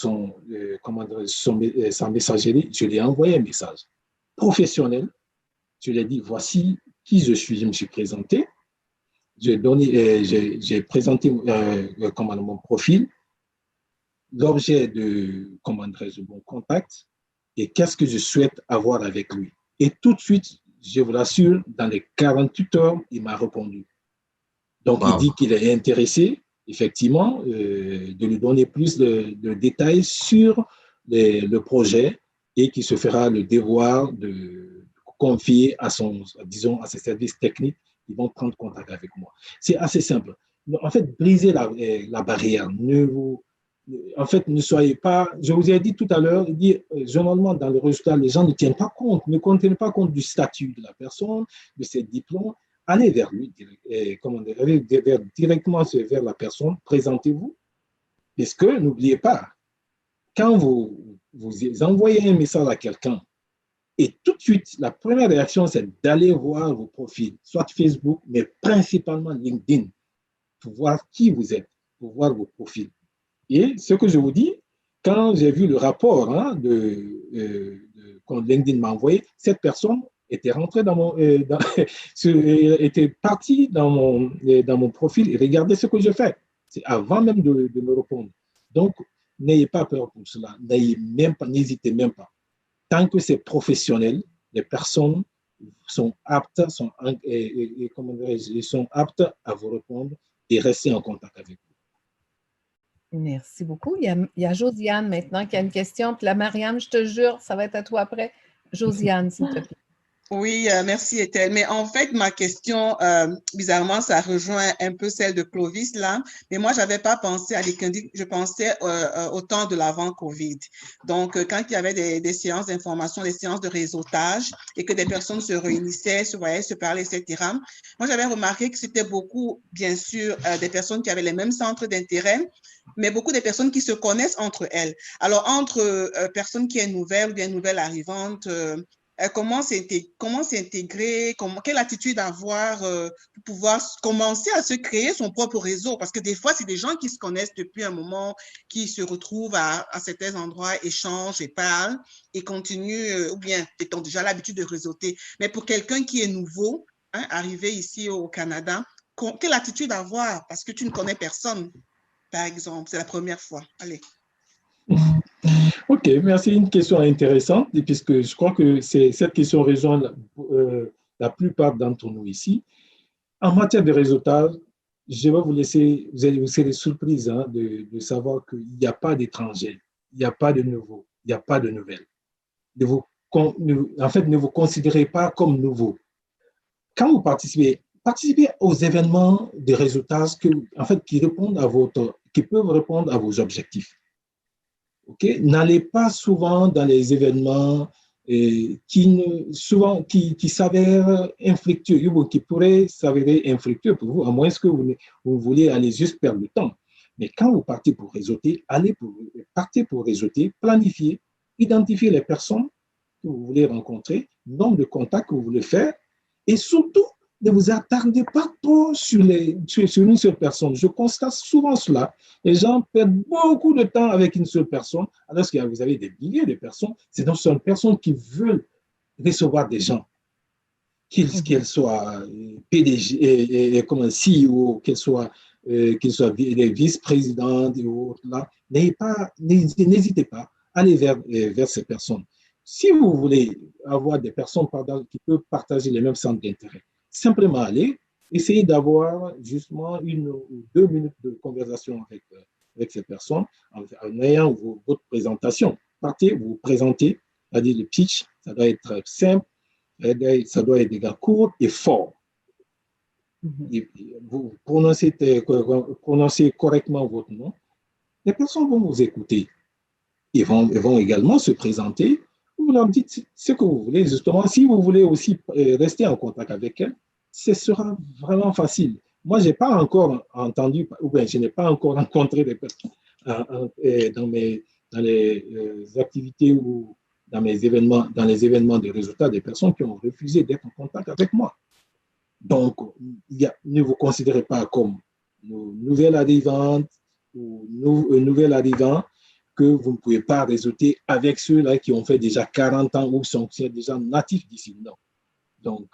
sa messagerie, je lui ai envoyé un message professionnel. Je lui ai dit, voici qui je suis. Je me suis présenté. J'ai présenté mon profil, l'objet de mon contact et qu'est-ce que je souhaite avoir avec lui. Et tout de suite, je vous l'assure, dans les 48 heures, il m'a répondu. Donc, il dit qu'il est intéressé, effectivement, de lui donner plus de détails sur le projet et qui se fera le devoir de confier à ses services techniques qui vont prendre contact avec moi. C'est assez simple. En fait, brisez la barrière. En fait, ne soyez pas, je vous ai dit tout à l'heure, généralement dans le résultat, les gens ne tiennent pas compte, ne tiennent pas compte du statut de la personne, de ses diplômes. Allez vers lui, allez directement vers la personne, présentez-vous. Parce que n'oubliez pas, quand vous envoyez un message à quelqu'un, et tout de suite, la première réaction, c'est d'aller voir vos profils, soit Facebook, mais principalement LinkedIn, pour voir qui vous êtes, pour voir vos profils. Et ce que je vous dis, quand j'ai vu le rapport que LinkedIn m'a envoyé, cette personne était rentrée était partie dans mon profil et regardait ce que je fais. C'est avant même de me répondre. Donc, n'ayez pas peur pour cela. N'hésitez même pas. Tant que c'est professionnel, les personnes sont aptes, sont aptes à vous répondre et rester en contact avec vous. Merci beaucoup. Il y a Josiane maintenant qui a une question. Puis la Mariam, je te jure, ça va être à toi après. Josiane, s'il te plaît. Oui, merci Ethel. Mais en fait, ma question, bizarrement, ça rejoint un peu celle de Clovis là. Mais moi, j'avais pas pensé à LinkedIn. Je pensais au temps de l'avant-Covid. Donc, quand il y avait des séances d'information, des séances de réseautage et que des personnes se réunissaient, se voyaient, se parlaient, etc. Moi, j'avais remarqué que c'était beaucoup, bien sûr, des personnes qui avaient les mêmes centres d'intérêt, mais beaucoup de personnes qui se connaissent entre elles. Alors, entre personnes qui sont nouvelles ou bien nouvelles arrivantes, comment s'intégrer, quelle attitude avoir pour pouvoir commencer à se créer son propre réseau, parce que des fois, c'est des gens qui se connaissent depuis un moment, qui se retrouvent à certains endroits, échangent et parlent et continuent, ou bien ont déjà l'habitude de réseauter. Mais pour quelqu'un qui est nouveau, arrivé ici au Canada, quelle attitude avoir, parce que tu ne connais personne, par exemple, c'est la première fois. Allez. Ok, merci. Une question intéressante, puisque je crois que cette question rejoint la plupart d'entre nous ici. En matière de réseautage, je vais vous laisser, vous serez surprise de savoir qu'il n'y a pas d'étrangers, il n'y a pas de nouveaux, il n'y a pas de nouvelles. En fait, ne vous considérez pas comme nouveau. Quand vous participez aux événements de réseautage qui peuvent répondre à vos objectifs. Okay? N'allez pas souvent dans les événements et souvent qui s'avèrent infructueux, ou qui pourraient s'avérer infructueux pour vous, à moins que vous vouliez aller juste perdre du temps. Mais quand vous partez pour réseauter, partez pour réseauter, planifier, identifier les personnes que vous voulez rencontrer, nombre de contacts que vous voulez faire, et surtout, ne vous attardez pas trop sur une seule personne. Je constate souvent cela. Les gens perdent beaucoup de temps avec une seule personne, alors que vous avez des milliers de personnes. C'est donc une personne qui veulent recevoir des gens, qu'elles soient PDG, comme un CEO, qu'elles soient des vice-présidentes et autres. N'hésitez pas à aller vers ces personnes. Si vous voulez avoir des personnes qui peuvent partager les mêmes centres d'intérêt, simplement aller, essayer d'avoir justement 1 ou 2 minutes de conversation avec ces personnes en ayant votre présentation. Partez, vous vous présentez, c'est-à-dire le pitch, ça doit être simple, ça doit être des gars courts et forts. Et vous prononcez correctement votre nom, les personnes vont vous écouter. Ils vont également se présenter. Vous leur dites ce que vous voulez. Justement, si vous voulez aussi rester en contact avec elles, ce sera vraiment facile. Moi, je n'ai pas encore entendu, ou bien je n'ai pas encore rencontré des personnes dans les activités ou dans les événements de résultats, des personnes qui ont refusé d'être en contact avec moi. Donc, ne vous considérez pas comme nouvelle arrivante ou nouvel arrivant que vous ne pouvez pas réseauter avec ceux-là qui ont fait déjà 40 ans ou sont déjà natifs d'ici. Non. Donc,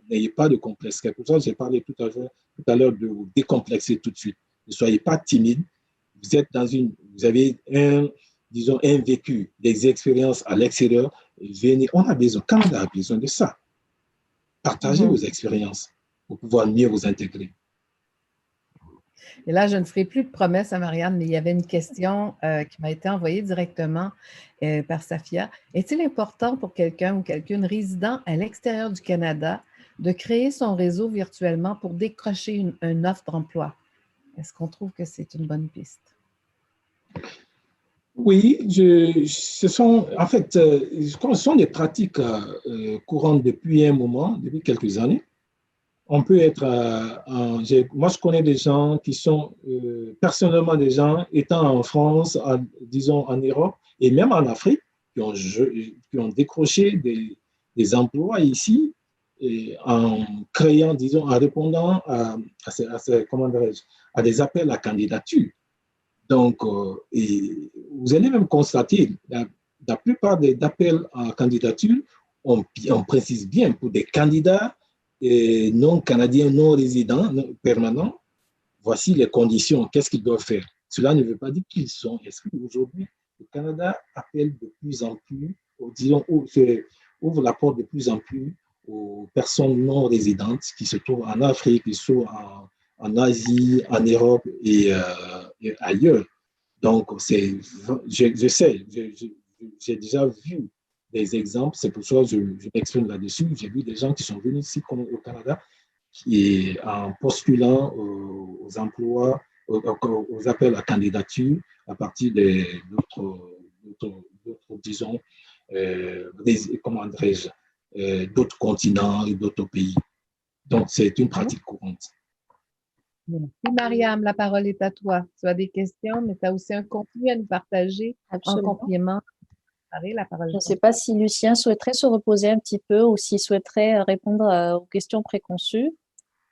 n'ayez pas de complexe. C'est pour ça que j'ai parlé tout à l'heure de vous décomplexer tout de suite. Ne soyez pas timide. Vous avez un vécu, des expériences à l'extérieur. Canada a besoin de ça. Partagez vos expériences pour pouvoir mieux vous intégrer. Et là, je ne ferai plus de promesses à Marianne, mais il y avait une question qui m'a été envoyée directement par Safia. Est-il important pour quelqu'un ou quelqu'une résidant à l'extérieur du Canada de créer son réseau virtuellement pour décrocher une offre d'emploi? Est-ce qu'on trouve que c'est une bonne piste? Oui, ce sont des pratiques courantes depuis un moment, depuis quelques années. On peut être, moi je connais des gens qui sont, personnellement des gens étant en France, disons en Europe et même en Afrique, qui ont décroché des emplois ici et en créant, disons, en répondant à des appels à candidature. Donc, et vous allez même constater, la plupart des appels à candidature, on précise bien pour des candidats non canadiens, non résidents, permanents, voici les conditions, qu'est-ce qu'ils doivent faire. Cela ne veut pas dire qu'ils sont exclus. Aujourd'hui, le Canada appelle de plus en plus, disons, ouvre la porte de plus en plus aux personnes non résidentes qui se trouvent en Afrique, qui sont en Asie, en Europe et ailleurs. Donc, je sais, j'ai déjà vu des exemples, c'est pour ça que je m'exprime là-dessus. J'ai vu des gens qui sont venus ici au Canada qui, en postulant aux emplois, aux appels à candidature à partir d'autres, disons, comment dirais-je, d'autres continents et d'autres pays. Donc, c'est une pratique courante. Merci, Mariam. La parole est à toi. Tu as des questions, mais tu as aussi un contenu à nous partager. Absolument. En complément. La parole. Je ne sais pas si Lucien souhaiterait se reposer un petit peu ou s'il souhaiterait répondre aux questions préconçues.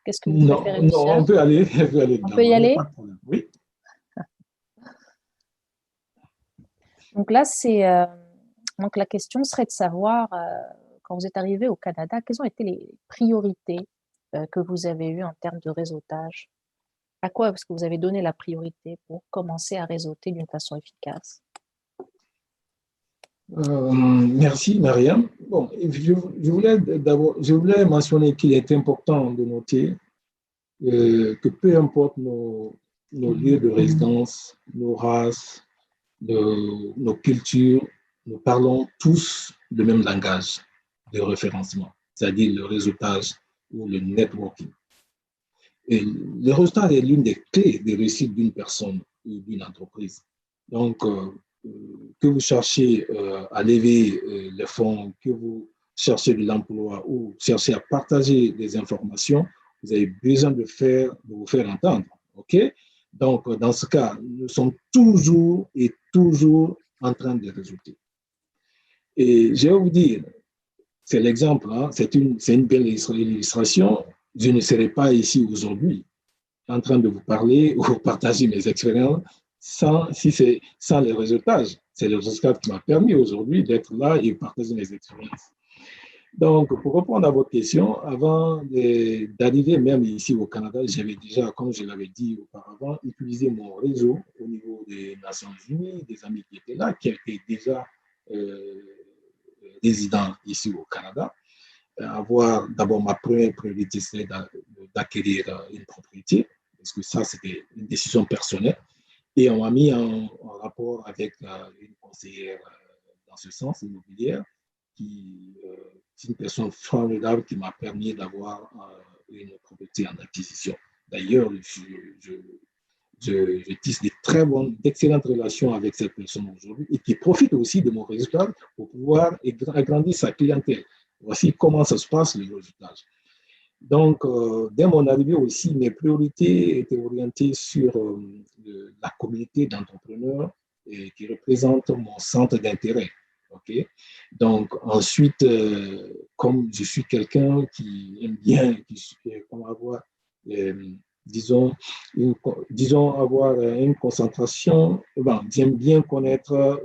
Qu'est-ce que vous préférez, Lucien? Non, on peut aller. On peut y aller? Pas de problème. Oui. Donc là, donc la question serait de savoir, quand vous êtes arrivé au Canada, quelles ont été les priorités que vous avez eues en termes de réseautage? À quoi est-ce que vous avez donné la priorité pour commencer à réseauter d'une façon efficace? Merci, Mariam. Bon, je voulais mentionner qu'il est important de noter que peu importe nos lieux de résidence, nos races, nos cultures, nous parlons tous le même langage de référencement, c'est-à-dire le réseautage ou le networking. Et le réseautage est l'une des clés de réussite d'une personne ou d'une entreprise. Donc, que vous cherchez à lever les fonds, que vous cherchez de l'emploi ou cherchez à partager des informations, vous avez besoin de vous faire entendre. OK? Donc, dans ce cas, nous sommes toujours et toujours en train de résulter. Et je vais vous dire, c'est l'exemple, hein, c'est une belle illustration. Je ne serais pas ici aujourd'hui en train de vous parler ou partager mes expériences sans les résultats. C'est le résultat qui m'a permis aujourd'hui d'être là et partager mes expériences. Donc, pour répondre à votre question, avant d'arriver même ici au Canada, j'avais déjà, comme je l'avais dit auparavant, utilisé mon réseau au niveau des Nations Unies, des amis qui étaient là, qui étaient déjà résidents ici au Canada. Avoir d'abord ma première priorité, c'était d'acquérir une propriété, parce que ça, c'était une décision personnelle. Et on m'a mis en rapport avec une conseillère dans ce sens, immobilière, qui est une personne formidable qui m'a permis d'avoir une propriété en acquisition. D'ailleurs, je tisse d'excellentes relations avec cette personne aujourd'hui et qui profite aussi de mon résultat pour pouvoir agrandir sa clientèle. Voici comment ça se passe, le résultat. Donc, dès mon arrivée aussi, mes priorités étaient orientées sur la communauté d'entrepreneurs qui représente mon centre d'intérêt. Okay? Donc, ensuite, comme je suis quelqu'un qui aime bien, disons, avoir une concentration, j'aime bien connaître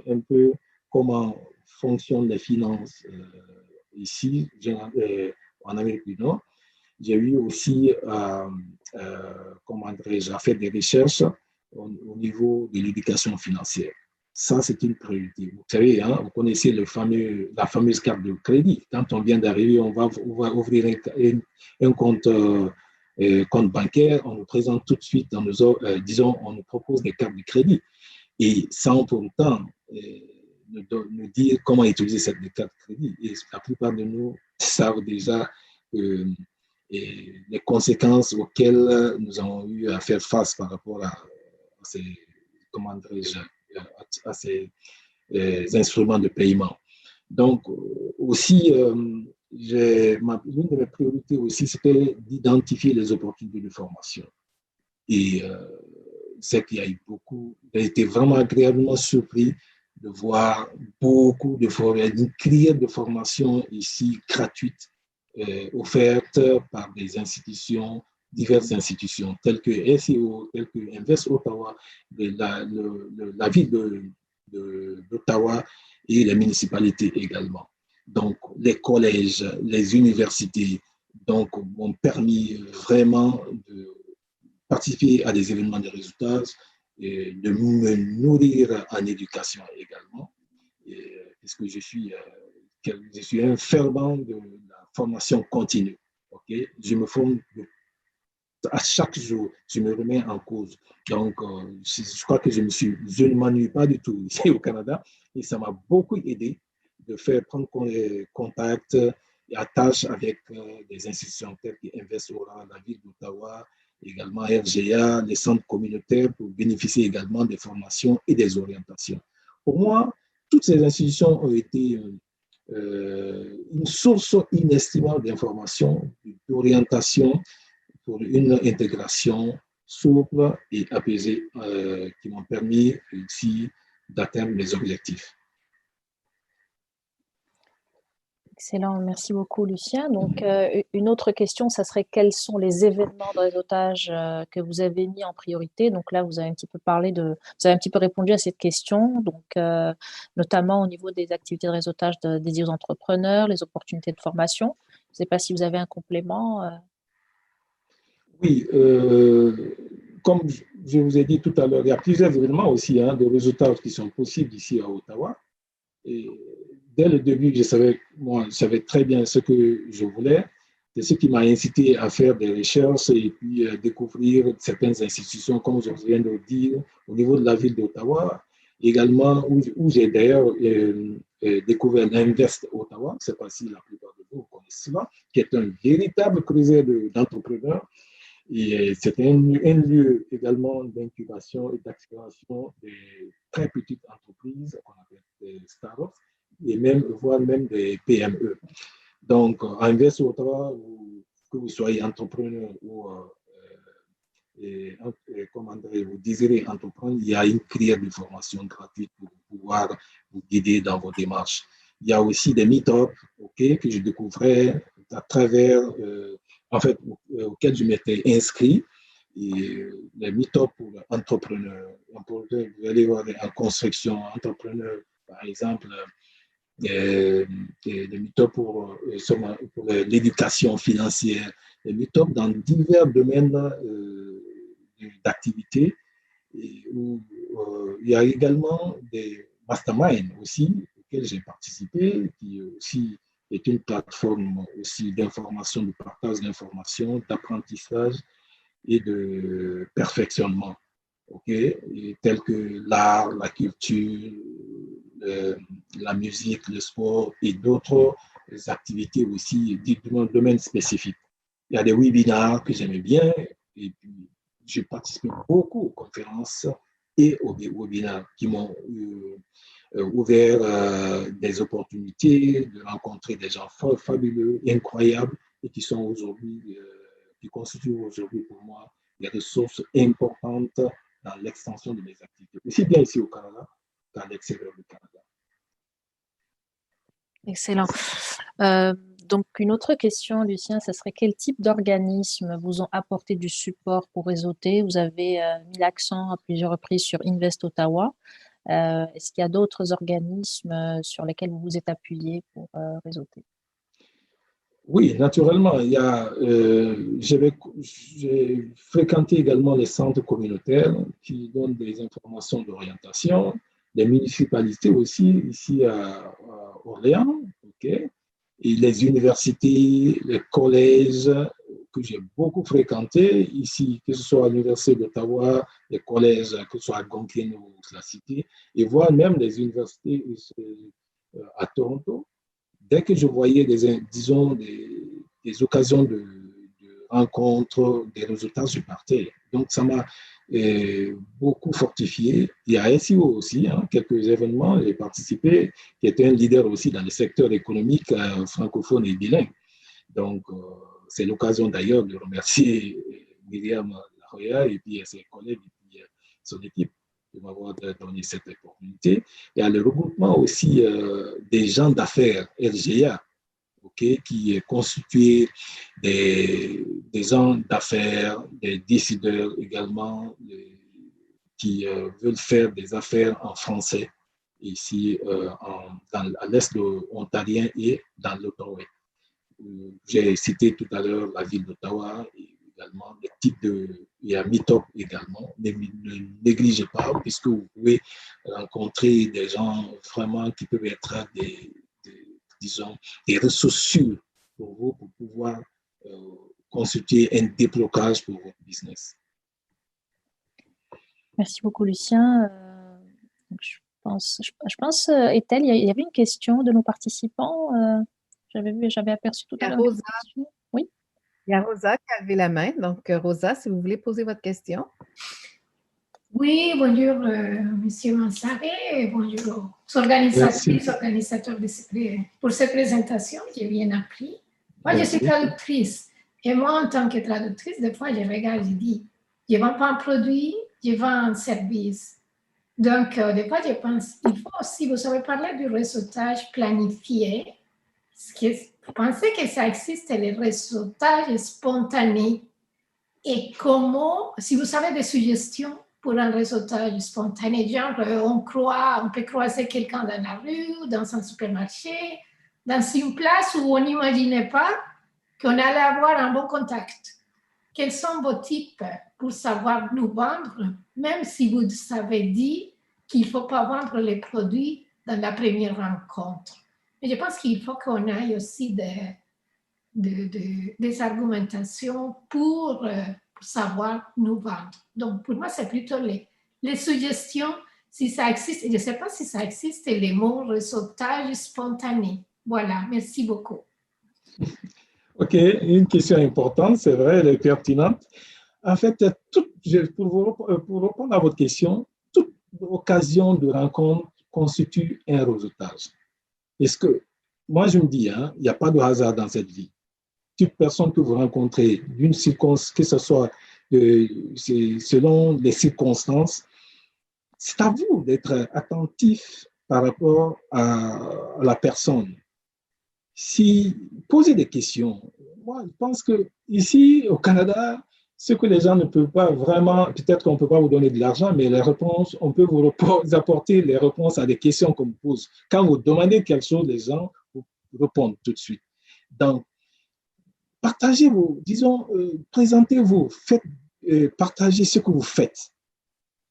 un peu comment fonctionnent les finances ici, en Amérique du Nord. J'ai eu aussi, comment dirais-je, à faire des recherches au niveau de l'éducation financière. Ça, c'est une priorité. Vous savez, hein, vous connaissez la fameuse carte de crédit. Quand on vient d'arriver, on va ouvrir un compte bancaire, on nous présente tout de suite, disons, on nous propose des cartes de crédit. Et sans pour autant nous dire comment utiliser cette carte de crédit. Et la plupart de nous savent déjà les conséquences auxquelles nous avons eu à faire face par rapport à ces, comment dirais-je, à ces instruments de paiement. Donc, aussi, l'une de mes priorités aussi, c'était d'identifier les opportunités de formation. Et c'est qu'il y a eu j'ai été vraiment agréablement surpris de voir beaucoup une criée de formation ici gratuite offertes par des institutions, diverses institutions, telles que SEO, telles que Invest Ottawa, la ville d'Ottawa et les municipalités également. Donc, les collèges, les universités, donc, m'ont permis vraiment de participer à des événements de résultats, et de me nourrir en éducation également, puisque je suis un fervent de la formation continue. Okay? Je me forme à chaque jour, je me remets en cause. Donc, je crois que je ne m'ennuie pas du tout ici au Canada et ça m'a beaucoup aidé de prendre contact et attache avec des institutions telles que Invest Ottawa, la ville d'Ottawa, également RGA, les centres communautaires pour bénéficier également des formations et des orientations. Pour moi, toutes ces institutions ont été une source inestimable d'informations, d'orientation pour une intégration souple et apaisée qui m'ont permis ici d'atteindre mes objectifs. Excellent, merci beaucoup Lucien. Donc, une autre question, ça serait quels sont les événements de réseautage que vous avez mis en priorité? Donc là, vous avez un petit peu vous avez un petit peu répondu à cette question, donc notamment au niveau des activités de réseautage dédiées aux entrepreneurs, les opportunités de formation. Je ne sais pas si vous avez un complément. Oui, comme je vous ai dit tout à l'heure, il y a plusieurs événements aussi de réseautage qui sont possibles ici à Ottawa. Et dès le début, je savais très bien ce que je voulais. C'est ce qui m'a incité à faire des recherches et puis découvrir certaines institutions, comme je viens de le dire, au niveau de la ville d'Ottawa, également où j'ai d'ailleurs découvert l'Invest Ottawa, je ne sais pas si la plupart de vous connaissent cela, qui est un véritable creuset d'entrepreneurs Et c'est un lieu également d'incubation et d'accélération des très petites entreprises qu'on appelle des startups et même, voire même des PME. Donc, à Invest Ottawa, que vous soyez entrepreneur ou comment vous désirez entreprendre, il y a une crière de formation gratuite pour pouvoir vous guider dans vos démarches. Il y a aussi des meet-ups que je découvrais à travers, auxquels je m'étais inscrit. Et les meet-ups pour entrepreneurs. Vous allez voir en construction, entrepreneurs, par exemple, des meet-ups pour l'éducation financière, des meet-ups dans divers domaines d'activité. Il y a également des masterminds aussi auxquels j'ai participé, qui aussi est une plateforme aussi d'information, de partage d'informations, d'apprentissage et de perfectionnement, tels que l'art, la culture, la musique, le sport et d'autres activités aussi dans domaine spécifique. Il y a des webinaires que j'aimais bien et puis je participe beaucoup aux conférences et aux webinaires qui m'ont ouvert des opportunités de rencontrer des gens fabuleux, incroyables et qui sont aujourd'hui, qui constituent aujourd'hui pour moi des ressources importantes dans l'extension de mes activités, aussi bien ici au Canada qu'à l'extérieur du Canada. Excellent. Donc, une autre question, Lucien, ce serait quel type d'organismes vous ont apporté du support pour réseauter? Vous avez mis l'accent à plusieurs reprises sur Invest Ottawa. Est-ce qu'il y a d'autres organismes sur lesquels vous vous êtes appuyé pour réseauter? Oui, naturellement. J'ai fréquenté également les centres communautaires qui donnent des informations d'orientation, les municipalités aussi, ici à Orléans, et les universités, les collèges que j'ai beaucoup fréquentés ici, que ce soit à l'Université d'Ottawa, les collèges, que ce soit à Gonkin ou la Cité, et voire même les universités à Toronto. Dès que je voyais des occasions de rencontres, des résultats, je partais. Donc, ça m'a beaucoup fortifié. Il y a SEO aussi, quelques événements, j'ai participé, qui était un leader aussi dans le secteur économique francophone et bilingue. Donc, c'est l'occasion d'ailleurs de remercier Myriam Laroya et puis ses collègues et puis son équipe de m'avoir donné cette opportunité. Il y a le regroupement aussi des gens d'affaires, LGA, qui est constitué des gens d'affaires, des décideurs également, qui veulent faire des affaires en français, ici à l'est ontarien et dans l'Ottawa. J'ai cité tout à l'heure la ville d'Ottawa, également des types il y a Meetup également, ne négligez pas, puisque vous pouvez rencontrer des gens vraiment qui peuvent être des ressources sûres pour vous, pour pouvoir constituer un déblocage pour votre business. Merci beaucoup, Lucien. Je pense, Ethel, il y avait une question de nos participants. J'avais aperçu tout à l'heure. Oui. Il y a Rosa qui a levé la main. Donc, Rosa, si vous voulez poser votre question. Oui, bonjour, Monsieur Mansaré, et bonjour aux organisateurs pour cette présentation. J'ai bien appris. Moi, je suis traductrice. Et moi, en tant que traductrice, des fois, je regarde, je dis, je ne vends pas un produit, je vends un service. Donc, des fois, je pense, il faut aussi, vous savez, parler du réseautage planifié. Vous pensez que ça existe, le réseautage spontané? Et comment, si vous avez des suggestions pour un réseautage spontané, genre on peut croiser quelqu'un dans la rue, dans un supermarché, dans une place où on n'imaginait pas qu'on allait avoir un bon contact. Quels sont vos tips pour savoir nous vendre, même si vous avez dit qu'il ne faut pas vendre les produits dans la première rencontre? Mais je pense qu'il faut qu'on ait aussi des argumentations pour savoir nous vendre. Donc, pour moi, c'est plutôt les suggestions, si ça existe. Je ne sais pas si ça existe, les mots réseautage spontané. Voilà, merci beaucoup. OK, une question importante, c'est vrai, elle est pertinente. En fait, pour répondre à votre question, toute occasion de rencontre constitue un réseautage. Parce que moi, je me dis, hein, il n'y a pas de hasard dans cette vie. Toute personne que vous rencontrez, d'une circonstance, que ce soit selon les circonstances, c'est à vous d'être attentif par rapport à la personne. Si poser des questions, moi, je pense que ici au Canada, ce que les gens ne peuvent pas vraiment, peut-être qu'on ne peut pas vous donner de l'argent, mais les réponses, on peut vous apporter les réponses à des questions qu'on vous pose. Quand vous demandez quelque chose, les gens vous répondent tout de suite. Donc, partagez-vous, disons, présentez-vous, partagez ce que vous faites.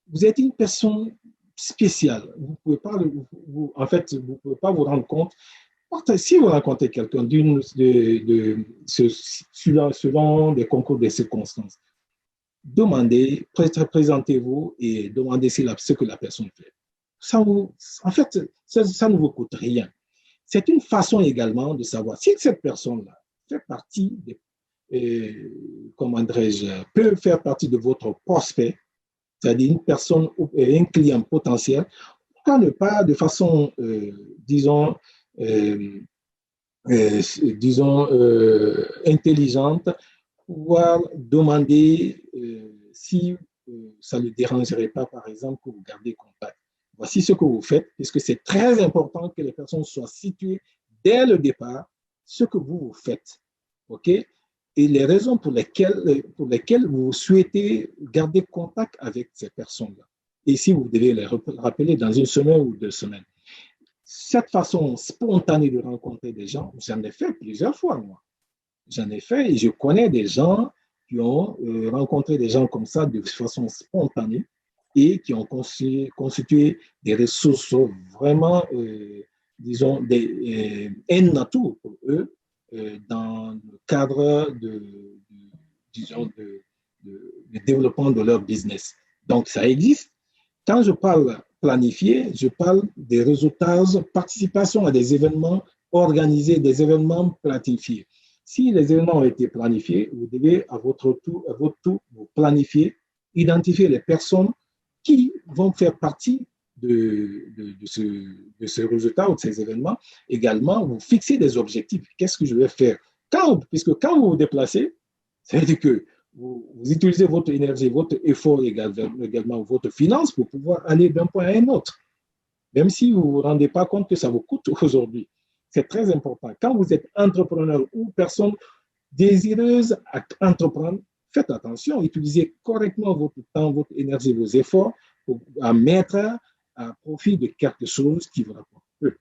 Vous êtes une personne spéciale. Vous pouvez pas, en fait, vous pouvez pas vous rendre compte. Si vous rencontrez quelqu'un selon des concours de circonstances, demandez, présentez-vous et demandez ce que la personne fait. En fait, ça ne vous coûte rien. C'est une façon également de savoir si cette personne-là fait partie comment dirais-je, peut faire partie de votre prospect, c'est-à-dire une personne, un client potentiel, pourquoi ne pas de façon, disons, intelligente, pouvoir demander si ça ne le dérangerait pas, par exemple, que vous gardez contact. Voici ce que vous faites, puisque c'est très important que les personnes soient situées dès le départ, ce que vous faites. OK? Et les raisons pour lesquelles vous souhaitez garder contact avec ces personnes-là. Et si vous devez les rappeler dans une semaine ou 2 semaines. Cette façon spontanée de rencontrer des gens, j'en ai fait plusieurs fois, moi. J'en ai fait et je connais des gens qui ont rencontré des gens comme ça de façon spontanée et qui ont constitué des ressources vraiment, disons, un atout pour eux dans le cadre disons, de développement de leur business. Donc, ça existe. Quand je parle planifié, je parle des réseautages, participation à des événements organisés, des événements planifiés. Si les événements ont été planifiés, vous devez à votre tour vous planifier, identifier les personnes qui vont faire partie de ce résultat ou de ces événements. Également, vous fixez des objectifs. Qu'est-ce que je vais faire? Puisque quand vous vous déplacez, ça veut dire que vous utilisez votre énergie, votre effort également, votre finance pour pouvoir aller d'un point à un autre. Même si vous ne vous rendez pas compte que ça vous coûte aujourd'hui. C'est très important. Quand vous êtes entrepreneur ou personne désireuse d'entreprendre, faites attention, utilisez correctement votre temps, votre énergie, vos efforts à mettre à profit de quelque chose qui vous rapporte peu.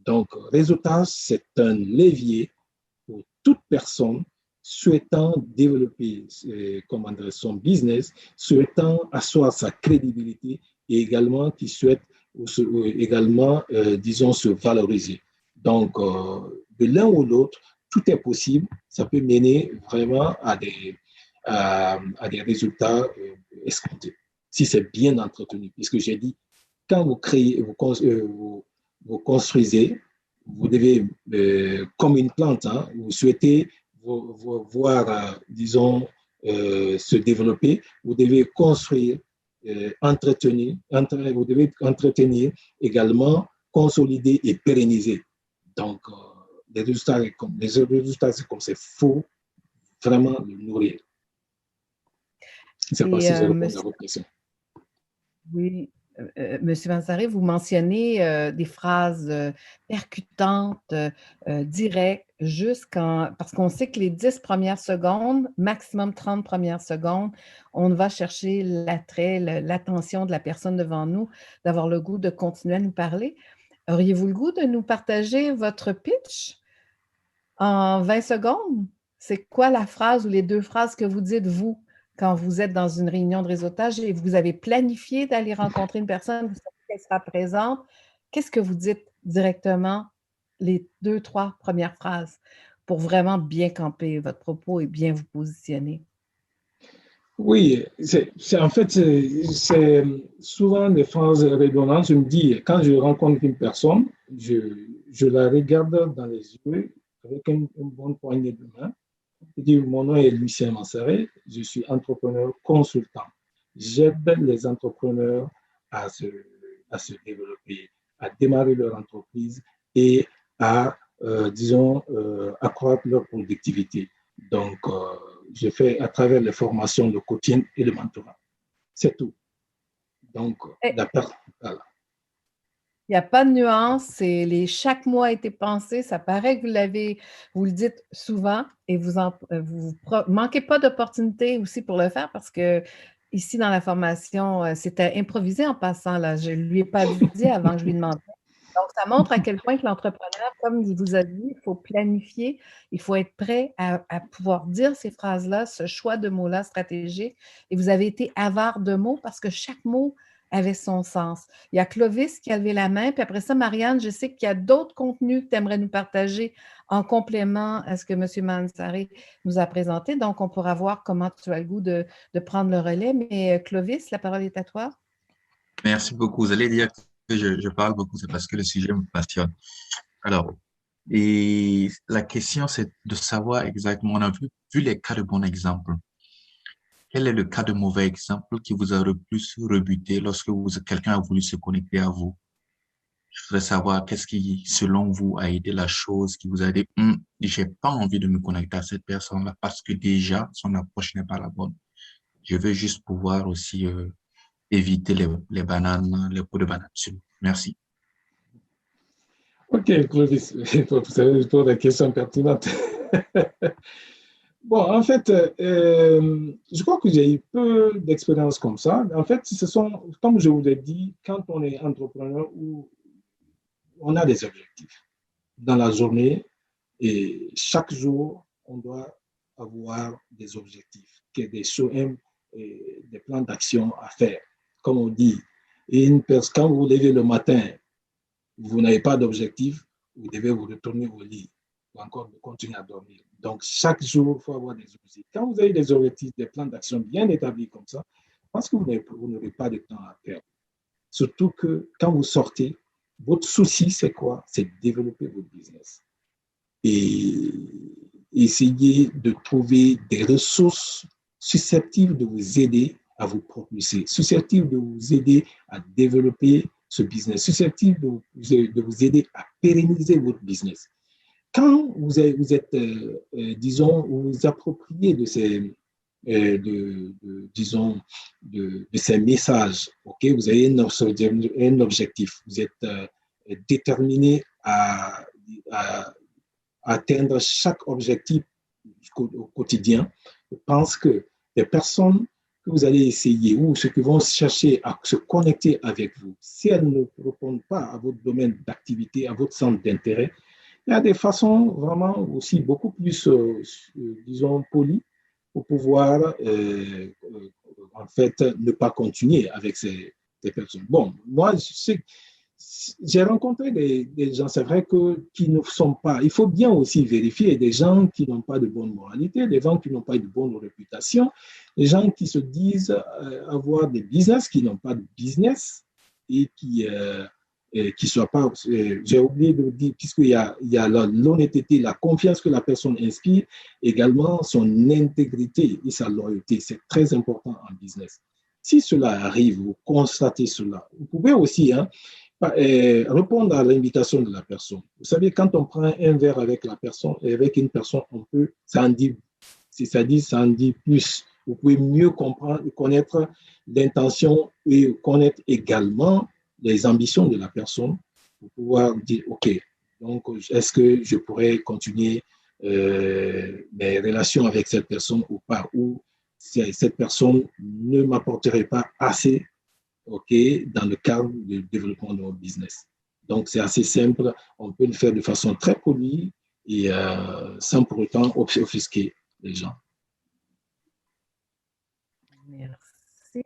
Donc, réseautage, c'est un levier pour toute personne souhaitant développer son business, souhaitant asseoir sa crédibilité et également qui souhaite également, disons, se valoriser. Donc, de l'un ou l'autre, tout est possible. Ça peut mener vraiment à des résultats escomptés, si c'est bien entretenu. Puisque j'ai dit, quand vous créez, vous construisez, vous devez, comme une plante, hein, vous souhaitez voir, disons, se développer, vous devez construire, vous devez entretenir également, consolider et pérenniser. Donc, les résultats, c'est comme c'est faux, vraiment le nourrir. Je ne sais pas si je réponds à votre question. Oui. Monsieur Manzaré, vous mentionnez des phrases percutantes, directes, parce qu'on sait que les 10 premières secondes, maximum 30 premières secondes, on va chercher l'attrait, l'attention de la personne devant nous, d'avoir le goût de continuer à nous parler. Auriez-vous le goût de nous partager votre pitch en 20 secondes? C'est quoi la phrase ou les 2 phrases que vous dites, vous, quand vous êtes dans une réunion de réseautage et vous avez planifié d'aller rencontrer une personne, vous savez qu'elle sera présente, qu'est-ce que vous dites directement, les 2, 3 premières phrases, pour vraiment bien camper votre propos et bien vous positionner? Oui, en fait, c'est souvent des phrases redondantes. Je me dis, quand je rencontre une personne, je la regarde dans les yeux avec une bonne poignée de main Je dis, mon nom est Lucien Mansaré, je suis entrepreneur consultant. J'aide les entrepreneurs à se, à se développer, à démarrer leur entreprise et à, disons, accroître leur productivité. Donc, je fais à travers les formations, le coaching et le mentorat. C'est tout. Donc, voilà. Il n'y a pas de nuance, chaque mot a été pensé, ça paraît que vous le dites souvent et vous manquez pas d'opportunités aussi pour le faire parce que ici dans la formation, c'était improvisé en passant, là. Je ne lui ai pas dit avant que je lui demande. Donc, ça montre à quel point que l'entrepreneur, comme il vous a dit, il faut planifier, il faut être prêt à pouvoir dire ces phrases-là, ce choix de mots-là stratégique. Et vous avez été avare de mots parce que chaque mot avait son sens. Il y a Clovis qui a levé la main, puis après ça, Marianne, je sais qu'il y a d'autres contenus que tu aimerais nous partager en complément à ce que M. Mansaré nous a présenté. Donc, on pourra voir comment tu as le goût de prendre le relais. Mais Clovis, la parole est à toi. Merci beaucoup. Vous allez dire que je parle beaucoup, c'est parce que le sujet me passionne. Alors, et la question, c'est de savoir exactement, on a vu les cas de bon exemple. Quel est le cas de mauvais exemple qui vous a le plus rebuté lorsque quelqu'un a voulu se connecter à vous? Je voudrais savoir qu'est-ce qui, selon vous, a été la chose qui vous a dit, j'ai pas envie de me connecter à cette personne-là parce que déjà, son approche n'est pas la bonne. Je veux juste pouvoir aussi éviter les bananes, les pots de bananes. Merci. Ok, Clovis, vous savez, je pose la question pertinente. Bon, en fait, je crois que j'ai eu peu d'expériences comme ça. En fait, comme je vous l'ai dit, quand on est entrepreneur, on a des objectifs dans la journée et chaque jour, on doit avoir des objectifs, des choses, des plans d'action à faire. Comme on dit, quand vous vous levez le matin, vous n'avez pas d'objectif, vous devez vous retourner au lit ou encore continuer à dormir. Donc, chaque jour, il faut avoir des objectifs. Quand vous avez des objectifs, des plans d'action bien établis comme ça, parce que vous n'aurez pas de temps à perdre. Surtout que quand vous sortez, votre souci, c'est quoi? C'est de développer votre business. Et essayer de trouver des ressources susceptibles de vous aider à vous propulser, susceptibles de vous aider à développer ce business, susceptible de vous aider à pérenniser votre business. Quand vous êtes, disons, vous vous appropriez de ces, disons, de ces messages, ok, vous avez un objectif, vous êtes déterminé à atteindre chaque objectif au quotidien. Je pense que les personnes que vous allez essayer ou ceux qui vont chercher à se connecter avec vous, si elles ne répondent pas à votre domaine d'activité, à votre centre d'intérêt, il y a des façons vraiment aussi beaucoup plus, disons, polies pour pouvoir, en fait, ne pas continuer avec ces personnes. Bon, moi, j'ai rencontré des gens, c'est vrai qui ne sont pas, il faut bien aussi vérifier, des gens qui n'ont pas de bonne moralité, des gens qui n'ont pas de bonne réputation, des gens qui se disent avoir des business, qui n'ont pas de business et qui soient pas, j'ai oublié de dire, puisqu'il y a l'honnêteté, la confiance que la personne inspire, également son intégrité et sa loyauté, c'est très important en business. Si cela arrive, vous constatez cela, vous pouvez aussi, répondre à l'invitation de la personne. Vous savez, quand on prend un verre avec une personne, ça en dit plus. Vous pouvez mieux connaître l'intention et connaître également les ambitions de la personne pour pouvoir dire, OK, donc est-ce que je pourrais continuer mes relations avec cette personne ou pas, ou si cette personne ne m'apporterait pas assez, OK, dans le cadre du développement de notre business. Donc, c'est assez simple. On peut le faire de façon très polie et sans pour autant offusquer les gens. Merci.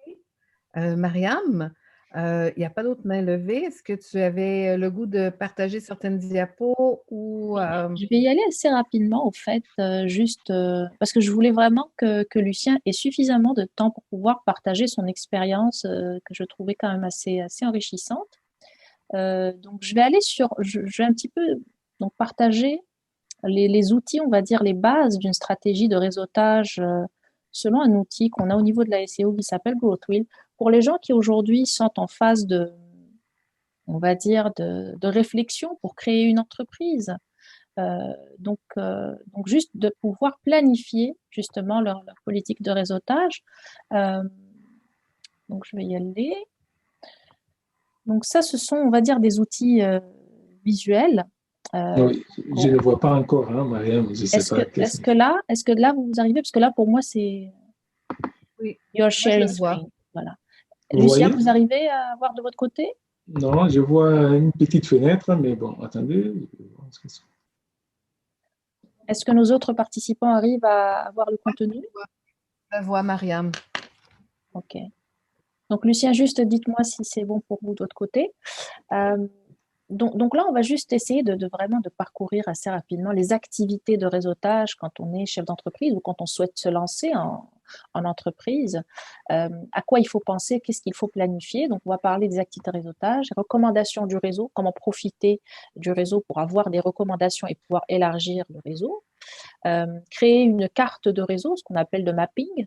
Mariam, il n'y a pas d'autres mains levées. Est-ce que tu avais le goût de partager certaines diapos ou… Je vais y aller assez rapidement, au fait, juste parce que je voulais vraiment que Lucien ait suffisamment de temps pour pouvoir partager son expérience que je trouvais quand même assez enrichissante. Donc, je vais aller je vais un petit peu donc, partager les outils, on va dire les bases d'une stratégie de réseautage selon un outil qu'on a au niveau de la SEO qui s'appelle Growthwheel. Pour les gens qui aujourd'hui sont en phase de, on va dire, de réflexion pour créer une entreprise, donc juste de pouvoir planifier justement leur politique de réseautage. Donc je vais y aller. Donc ça, ce sont, on va dire, des outils visuels. Oui, je ne vois pas encore, hein, Mariam, je ne sais pas. Est-ce que là, vous arrivez? Parce que là, pour moi, c'est Oui, your moi je sharing le vois. screen. Voilà. Vous Lucien, voyez? vous arrivez à voir de votre côté? Non, je vois une petite fenêtre, mais bon, attendez. Est-ce que nos autres participants arrivent à voir le contenu? Je le vois, Mariam. OK. Donc, Lucien, juste dites-moi si c'est bon pour vous de votre côté. Donc là, on va juste essayer de vraiment de parcourir assez rapidement les activités de réseautage quand on est chef d'entreprise ou quand on souhaite se lancer en entreprise. À quoi il faut penser, qu'est-ce qu'il faut planifier. Donc, on va parler des activités de réseautage, recommandations du réseau, comment profiter du réseau pour avoir des recommandations et pouvoir élargir le réseau. Créer une carte de réseau, ce qu'on appelle de mapping,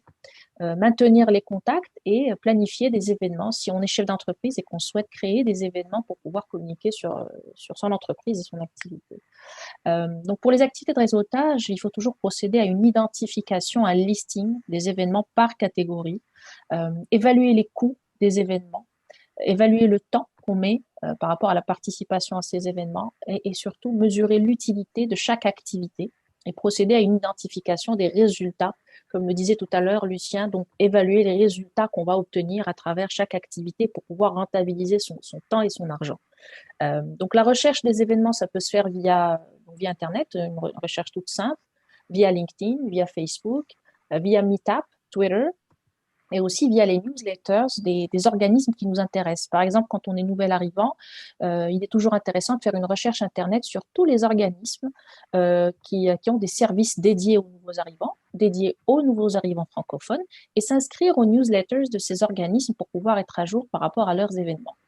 maintenir les contacts et planifier des événements si on est chef d'entreprise et qu'on souhaite créer des événements pour pouvoir communiquer sur son entreprise et son activité. Donc pour les activités de réseautage, il faut toujours procéder à une identification, un listing des événements par catégorie, évaluer les coûts des événements, évaluer le temps qu'on met par rapport à la participation à ces événements et surtout mesurer l'utilité de chaque activité et procéder à une identification des résultats, comme le disait tout à l'heure Lucien, donc évaluer les résultats qu'on va obtenir à travers chaque activité pour pouvoir rentabiliser son temps et son argent. Donc la recherche des événements, ça peut se faire via Internet, une recherche toute simple, via LinkedIn, via Facebook, via Meetup, Twitter, et aussi via les newsletters des organismes qui nous intéressent. Par exemple, quand on est nouvel arrivant, il est toujours intéressant de faire une recherche Internet sur tous les organismes qui ont des services dédiés aux nouveaux arrivants francophones, et s'inscrire aux newsletters de ces organismes pour pouvoir être à jour par rapport à leurs événements.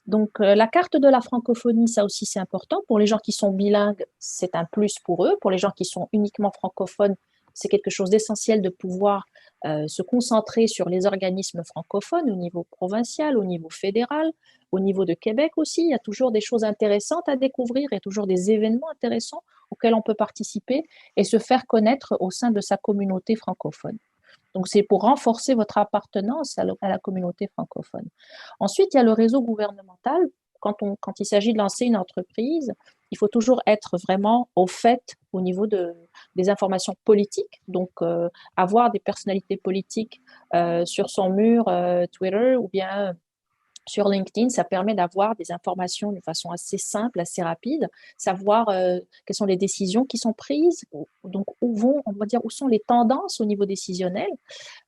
Donc, la carte de la francophonie, ça aussi, c'est important. Pour les gens qui sont bilingues, c'est un plus pour eux. Pour les gens qui sont uniquement francophones, c'est quelque chose d'essentiel de pouvoir se concentrer sur les organismes francophones au niveau provincial, au niveau fédéral, au niveau de Québec aussi. Il y a toujours des choses intéressantes à découvrir, il y a toujours des événements intéressants auxquels on peut participer et se faire connaître au sein de sa communauté francophone. Donc, c'est pour renforcer votre appartenance à la communauté francophone. Ensuite, il y a le réseau gouvernemental. Quand il s'agit de lancer une entreprise, il faut toujours être vraiment au fait au niveau des informations politiques. Donc, avoir des personnalités politiques sur son mur Twitter ou bien sur LinkedIn, ça permet d'avoir des informations de façon assez simple, assez rapide, savoir quelles sont les décisions qui sont prises, donc où sont les tendances au niveau décisionnel,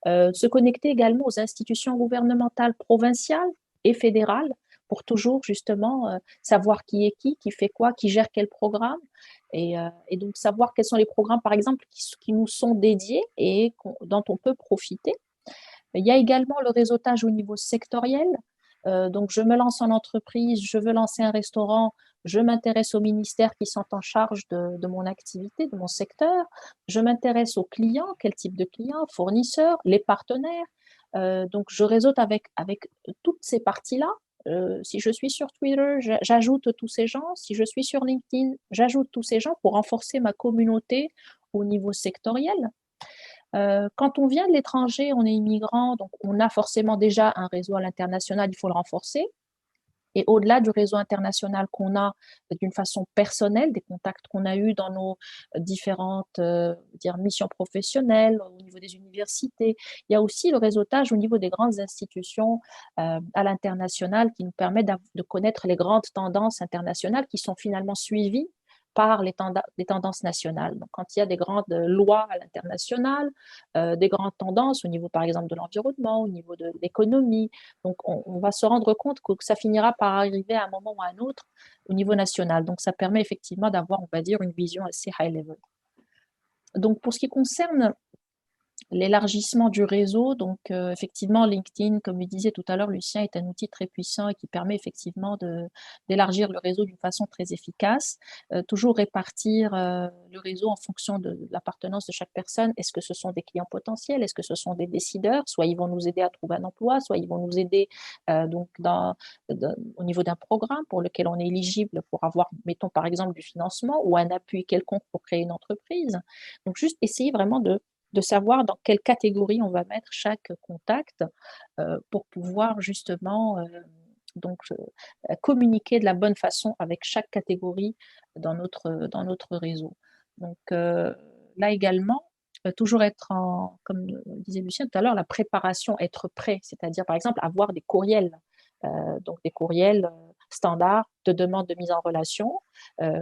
se connecter également aux institutions gouvernementales provinciales et fédérales pour toujours justement savoir qui est qui fait quoi, qui gère quel programme, et donc savoir quels sont les programmes, par exemple, qui nous sont dédiés et dont on peut profiter. Il y a également le réseautage au niveau sectoriel. Donc, je me lance en entreprise, je veux lancer un restaurant, je m'intéresse aux ministères qui sont en charge de mon activité, de mon secteur. Je m'intéresse aux clients, quel type de clients, fournisseurs, les partenaires. Donc, je réseaute avec toutes ces parties-là. Si je suis sur Twitter, j'ajoute tous ces gens. Si je suis sur LinkedIn, j'ajoute tous ces gens pour renforcer ma communauté au niveau sectoriel. Quand on vient de l'étranger, on est immigrant, donc on a forcément déjà un réseau à l'international, il faut le renforcer. Et au-delà du réseau international qu'on a d'une façon personnelle, des contacts qu'on a eus dans nos différentes missions professionnelles, au niveau des universités, il y a aussi le réseautage au niveau des grandes institutions à l'international qui nous permet de connaître les grandes tendances internationales qui sont finalement suivies par les tendances nationales. Donc, quand il y a des grandes lois à l'international, des grandes tendances au niveau, par exemple, de l'environnement, au niveau de l'économie, donc on va se rendre compte que ça finira par arriver à un moment ou à un autre au niveau national. Donc, ça permet effectivement d'avoir, on va dire, une vision assez high level. Donc, pour ce qui concerne l'élargissement du réseau. Donc, effectivement, LinkedIn, comme le disait tout à l'heure Lucien, est un outil très puissant et qui permet effectivement d'élargir le réseau d'une façon très efficace. Toujours répartir le réseau en fonction de l'appartenance de chaque personne. Est-ce que ce sont des clients potentiels? Est-ce que ce sont des décideurs? Soit ils vont nous aider à trouver un emploi, soit ils vont nous aider donc au niveau d'un programme pour lequel on est éligible pour avoir, mettons par exemple, du financement ou un appui quelconque pour créer une entreprise. Donc, juste essayer vraiment de savoir dans quelle catégorie on va mettre chaque contact pour pouvoir justement communiquer de la bonne façon avec chaque catégorie dans notre réseau. Donc là également, toujours être comme disait Lucien tout à l'heure, la préparation, être prêt, c'est-à-dire par exemple avoir des courriels, donc des courriels standards de demande de mise en relation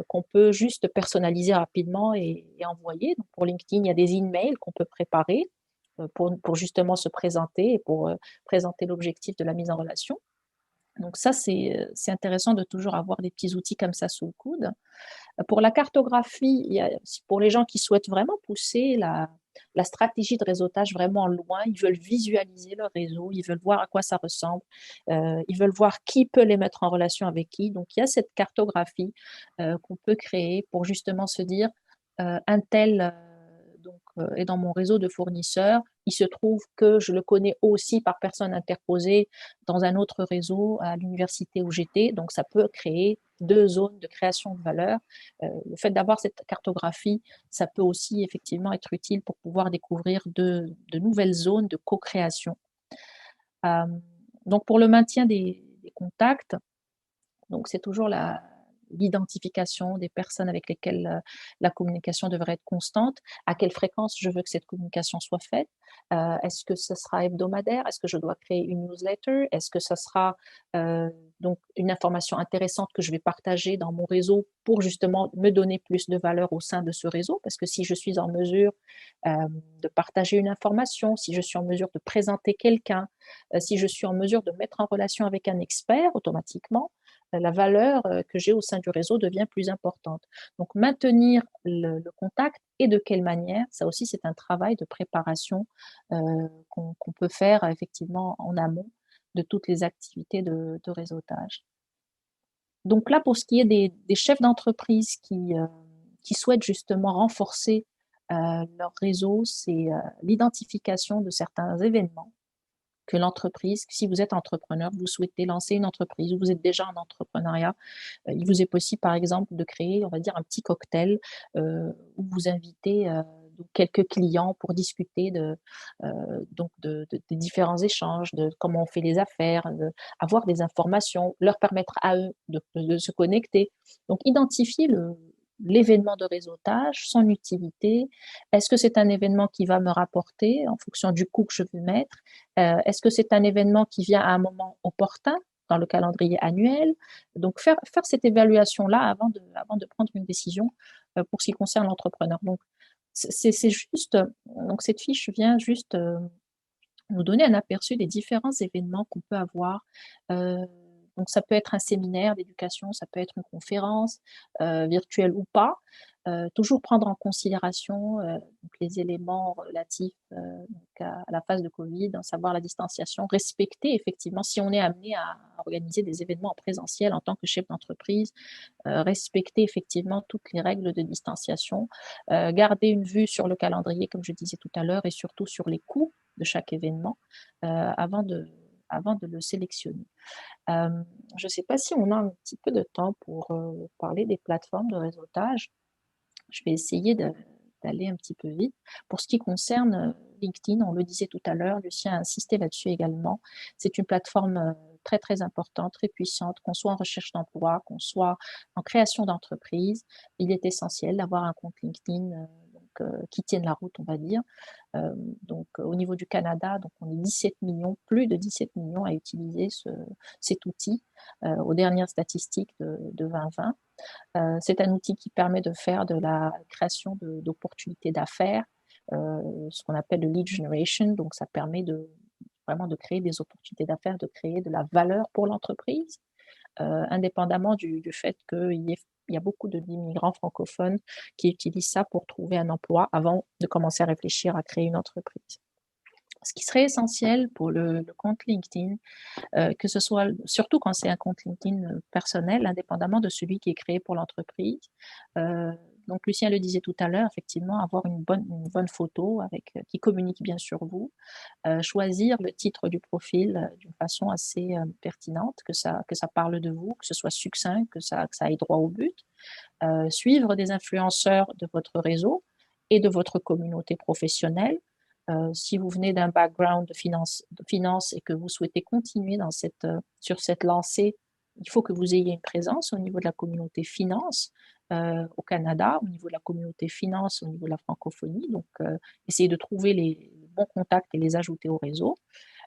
qu'on peut juste personnaliser rapidement et envoyer. Donc pour LinkedIn, il y a des emails qu'on peut préparer pour justement se présenter et pour présenter l'objectif de la mise en relation. Donc ça, c'est intéressant de toujours avoir des petits outils comme ça sous le coude. Pour la cartographie, pour les gens qui souhaitent vraiment pousser la stratégie de réseautage vraiment loin, ils veulent visualiser leur réseau, ils veulent voir à quoi ça ressemble, ils veulent voir qui peut les mettre en relation avec qui. Donc, il y a cette cartographie qu'on peut créer pour justement se dire un tel est dans mon réseau de fournisseurs. Il se trouve que je le connais aussi par personne interposée dans un autre réseau à l'université où j'étais. Donc, ça peut créer 2 zones de création de valeur. Le fait d'avoir cette cartographie, ça peut aussi effectivement être utile pour pouvoir découvrir de nouvelles zones de co-création. Donc, pour le maintien des contacts, donc c'est toujours l'identification des personnes avec lesquelles la communication devrait être constante, à quelle fréquence je veux que cette communication soit faite, est-ce que ce sera hebdomadaire, est-ce que je dois créer une newsletter, est-ce que ce sera donc une information intéressante que je vais partager dans mon réseau pour justement me donner plus de valeur au sein de ce réseau, parce que si je suis en mesure de partager une information, si je suis en mesure de présenter quelqu'un, si je suis en mesure de mettre en relation avec un expert automatiquement, la valeur que j'ai au sein du réseau devient plus importante. Donc, maintenir le contact et de quelle manière, ça aussi, c'est un travail de préparation qu'on peut faire effectivement en amont de toutes les activités de réseautage. Donc là, pour ce qui est des chefs d'entreprise qui souhaitent justement renforcer leur réseau, c'est l'identification de certains événements que l'entreprise, si vous êtes entrepreneur, vous souhaitez lancer une entreprise ou vous êtes déjà en entrepreneuriat, il vous est possible, par exemple, de créer, on va dire, un petit cocktail où vous invitez quelques clients pour discuter des différents échanges, de comment on fait les affaires, avoir des informations, leur permettre à eux de se connecter. Donc, identifier l'événement de réseautage, son utilité. Est-ce que c'est un événement qui va me rapporter en fonction du coût que je veux mettre? Est-ce que c'est un événement qui vient à un moment opportun dans le calendrier annuel? Donc, faire cette évaluation-là avant de prendre une décision pour ce qui concerne l'entrepreneur. Donc, c'est juste, donc cette fiche vient juste nous donner un aperçu des différents événements qu'on peut avoir. Donc, ça peut être un séminaire d'éducation, ça peut être une conférence, virtuelle ou pas. Toujours prendre en considération donc les éléments relatifs à la phase de Covid, savoir la distanciation, respecter effectivement, si on est amené à organiser des événements en présentiel en tant que chef d'entreprise, respecter effectivement toutes les règles de distanciation, garder une vue sur le calendrier, comme je disais tout à l'heure, et surtout sur les coûts de chaque événement avant de le sélectionner. Je ne sais pas si on a un petit peu de temps pour parler des plateformes de réseautage. Je vais essayer d'aller un petit peu vite. Pour ce qui concerne LinkedIn, on le disait tout à l'heure, Lucien a insisté là-dessus également. C'est une plateforme très, très importante, très puissante, qu'on soit en recherche d'emploi, qu'on soit en création d'entreprise. Il est essentiel d'avoir un compte LinkedIn qui tienne la route, on va dire. Donc, au niveau du Canada, donc on est 17 millions, plus de 17 millions à utiliser cet outil aux dernières statistiques de 2020. C'est un outil qui permet de faire de la création d'opportunités d'affaires, ce qu'on appelle le lead generation. Donc, ça permet vraiment de créer des opportunités d'affaires, de créer de la valeur pour l'entreprise, indépendamment du fait qu'il y ait il y a beaucoup d'immigrants francophones qui utilisent ça pour trouver un emploi avant de commencer à réfléchir à créer une entreprise. Ce qui serait essentiel pour le compte LinkedIn, que ce soit, surtout quand c'est un compte LinkedIn personnel, indépendamment de celui qui est créé pour l'entreprise. Donc, Lucien le disait tout à l'heure, effectivement, avoir une bonne photo qui communique bien sur vous, choisir le titre du profil d'une façon assez pertinente, que ça parle de vous, que ce soit succinct, que ça aille droit au but, suivre des influenceurs de votre réseau et de votre communauté professionnelle. Si vous venez d'un background de finance et que vous souhaitez continuer sur cette lancée, il faut que vous ayez une présence au niveau de la communauté finance au Canada, au niveau de la communauté finance, au niveau de la francophonie. Donc, essayez de trouver les bons contacts et les ajouter au réseau.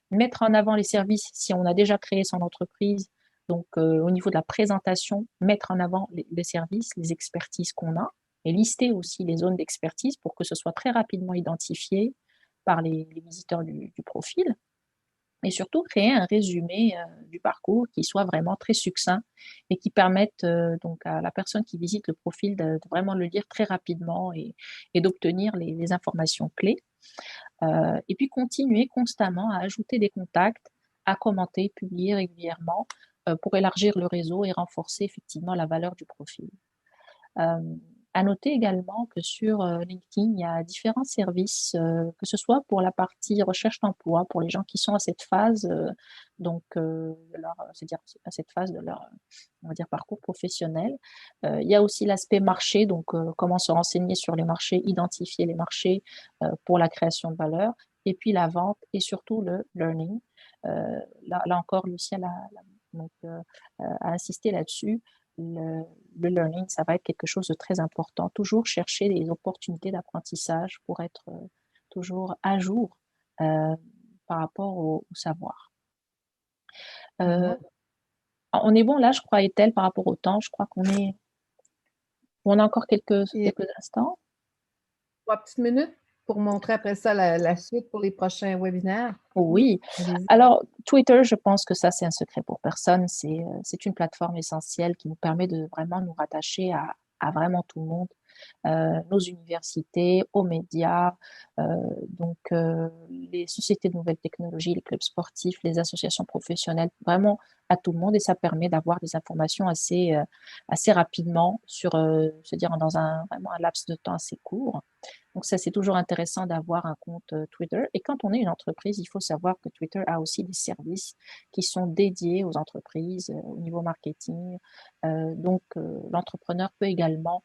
Mettre en avant les services si on a déjà créé son entreprise. Donc, au niveau de la présentation, mettre en avant les services, les expertises qu'on a et lister aussi les zones d'expertise pour que ce soit très rapidement identifié par les visiteurs du profil, et surtout créer un résumé du parcours qui soit vraiment très succinct et qui permette donc à la personne qui visite le profil de vraiment le lire très rapidement et d'obtenir les informations clés. Et puis continuer constamment à ajouter des contacts, à commenter, publier régulièrement pour élargir le réseau et renforcer effectivement la valeur du profil. À noter également que sur LinkedIn, il y a différents services, que ce soit pour la partie recherche d'emploi, pour les gens qui sont à cette phase, c'est-à-dire à cette phase de leur, on va dire, parcours professionnel. Il y a aussi l'aspect marché, donc comment se renseigner sur les marchés, identifier les marchés pour la création de valeur, et puis la vente et surtout le learning. Là encore, Lucien a insisté là-dessus. Le learning, ça va être quelque chose de très important. Toujours chercher des opportunités d'apprentissage pour être toujours à jour par rapport au savoir. On est bon là, je crois, Ethel, par rapport au temps. Je crois qu'on a encore quelques instants. 3 petites minutes pour montrer après ça la suite pour les prochains webinaires. Oui. Alors, Twitter, je pense que ça, c'est un secret pour personne. C'est une plateforme essentielle qui nous permet de vraiment nous rattacher à vraiment tout le monde, nos universités, aux médias, les sociétés de nouvelles technologies, les clubs sportifs, les associations professionnelles, vraiment à tout le monde. Et ça permet d'avoir des informations assez rapidement c'est-à-dire dans vraiment un laps de temps assez court. Donc ça, c'est toujours intéressant d'avoir un compte Twitter. Et quand on est une entreprise, il faut savoir que Twitter a aussi des services qui sont dédiés aux entreprises au niveau marketing. L'entrepreneur peut également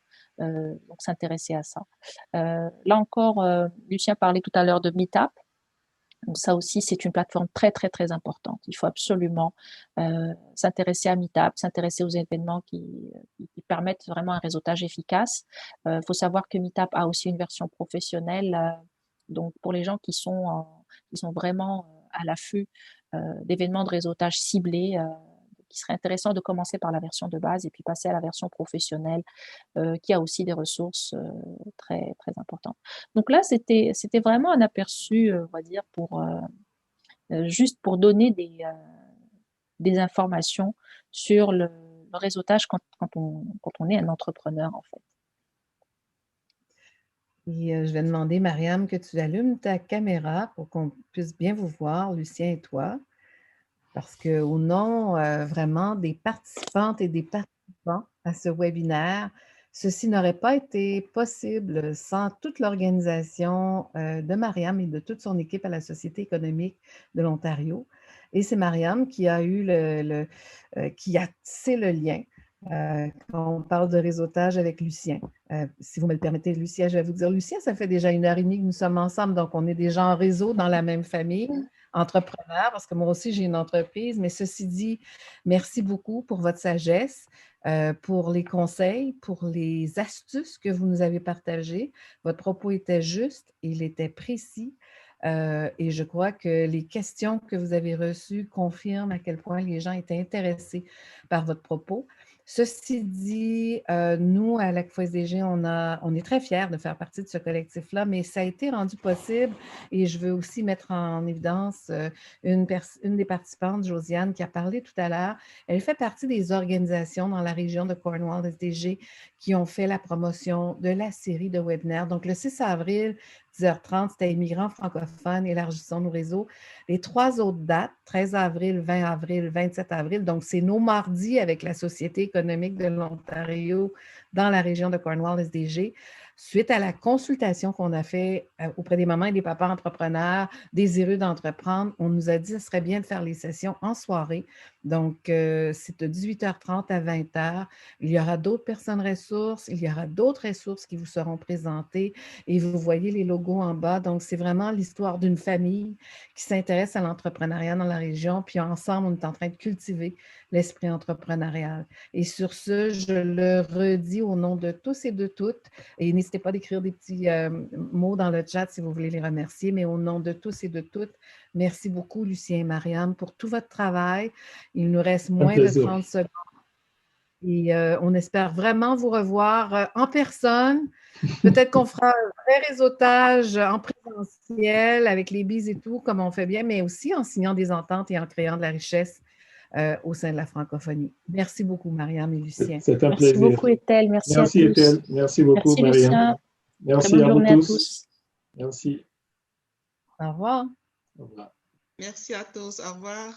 s'intéresser à ça. Là encore, Lucien parlait tout à l'heure de Meetup. Donc ça aussi, c'est une plateforme très, très, très importante. Il faut absolument s'intéresser à Meetup, s'intéresser aux événements qui permettent vraiment un réseautage efficace. Il faut savoir que Meetup a aussi une version professionnelle. Donc pour les gens qui sont vraiment à l'affût d'événements de réseautage ciblés, qui serait intéressant de commencer par la version de base et puis passer à la version professionnelle qui a aussi des ressources très, très importantes. Donc là, c'était vraiment un aperçu, on va dire, juste pour donner des informations sur le réseautage quand on est un entrepreneur, en fait. Et je vais demander, Mariam, que tu allumes ta caméra pour qu'on puisse bien vous voir, Lucien et toi. Parce qu'au nom vraiment des participantes et des participants à ce webinaire, ceci n'aurait pas été possible sans toute l'organisation de Mariam et de toute son équipe à la Société économique de l'Ontario. Et c'est Mariam qui a qui a tissé le lien. Quand on parle de réseautage avec Lucien. Si vous me le permettez, Lucien, je vais vous dire, Lucien, ça fait déjà 1h30 que nous sommes ensemble, donc on est déjà en réseau dans la même famille, entrepreneur, parce que moi aussi, j'ai une entreprise. Mais ceci dit, merci beaucoup pour votre sagesse, pour les conseils, pour les astuces que vous nous avez partagées. Votre propos était juste, il était précis. Et je crois que les questions que vous avez reçues confirment à quel point les gens étaient intéressés par votre propos. Ceci dit, nous, à l'ACFOSDG, on est très fiers de faire partie de ce collectif-là, mais ça a été rendu possible et je veux aussi mettre en évidence une des participantes, Josiane, qui a parlé tout à l'heure. Elle fait partie des organisations dans la région de Cornwall SDG qui ont fait la promotion de la série de webinaires. Donc, le 6 avril, 10h30, c'était Immigrants francophones, élargissons nos réseaux. Les 3 autres dates, 13 avril, 20 avril, 27 avril, donc c'est nos mardis avec la Société économique de l'Ontario dans la région de Cornwall SDG. Suite à la consultation qu'on a fait auprès des mamans et des papas entrepreneurs désireux d'entreprendre, on nous a dit que ce serait bien de faire les sessions en soirée. Donc, c'est de 18h30 à 20h. Il y aura d'autres personnes ressources, il y aura d'autres ressources qui vous seront présentées et vous voyez les logos en bas. Donc, c'est vraiment l'histoire d'une famille qui s'intéresse à l'entrepreneuriat dans la région. Puis ensemble, on est en train de cultiver l'esprit entrepreneurial. Et sur ce, je le redis au nom de tous et de toutes. Et n'hésitez pas d'écrire des petits mots dans le chat si vous voulez les remercier. Mais au nom de tous et de toutes, merci beaucoup, Lucien et Marianne, pour tout votre travail. Il nous reste moins de 30 secondes. Et on espère vraiment vous revoir en personne. Peut-être qu'on fera un vrai réseautage en présentiel avec les bises et tout, comme on fait bien, mais aussi en signant des ententes et en créant de la richesse au sein de la francophonie. Merci beaucoup, Mariam et Lucien. C'est un plaisir. Merci beaucoup, Ethel. Merci à tous. Ethel. Merci beaucoup, merci, Mariam. Lucien. Merci Très bonne à vous journée tous. À tous. Merci. Au revoir. Au revoir. Merci à tous. Au revoir.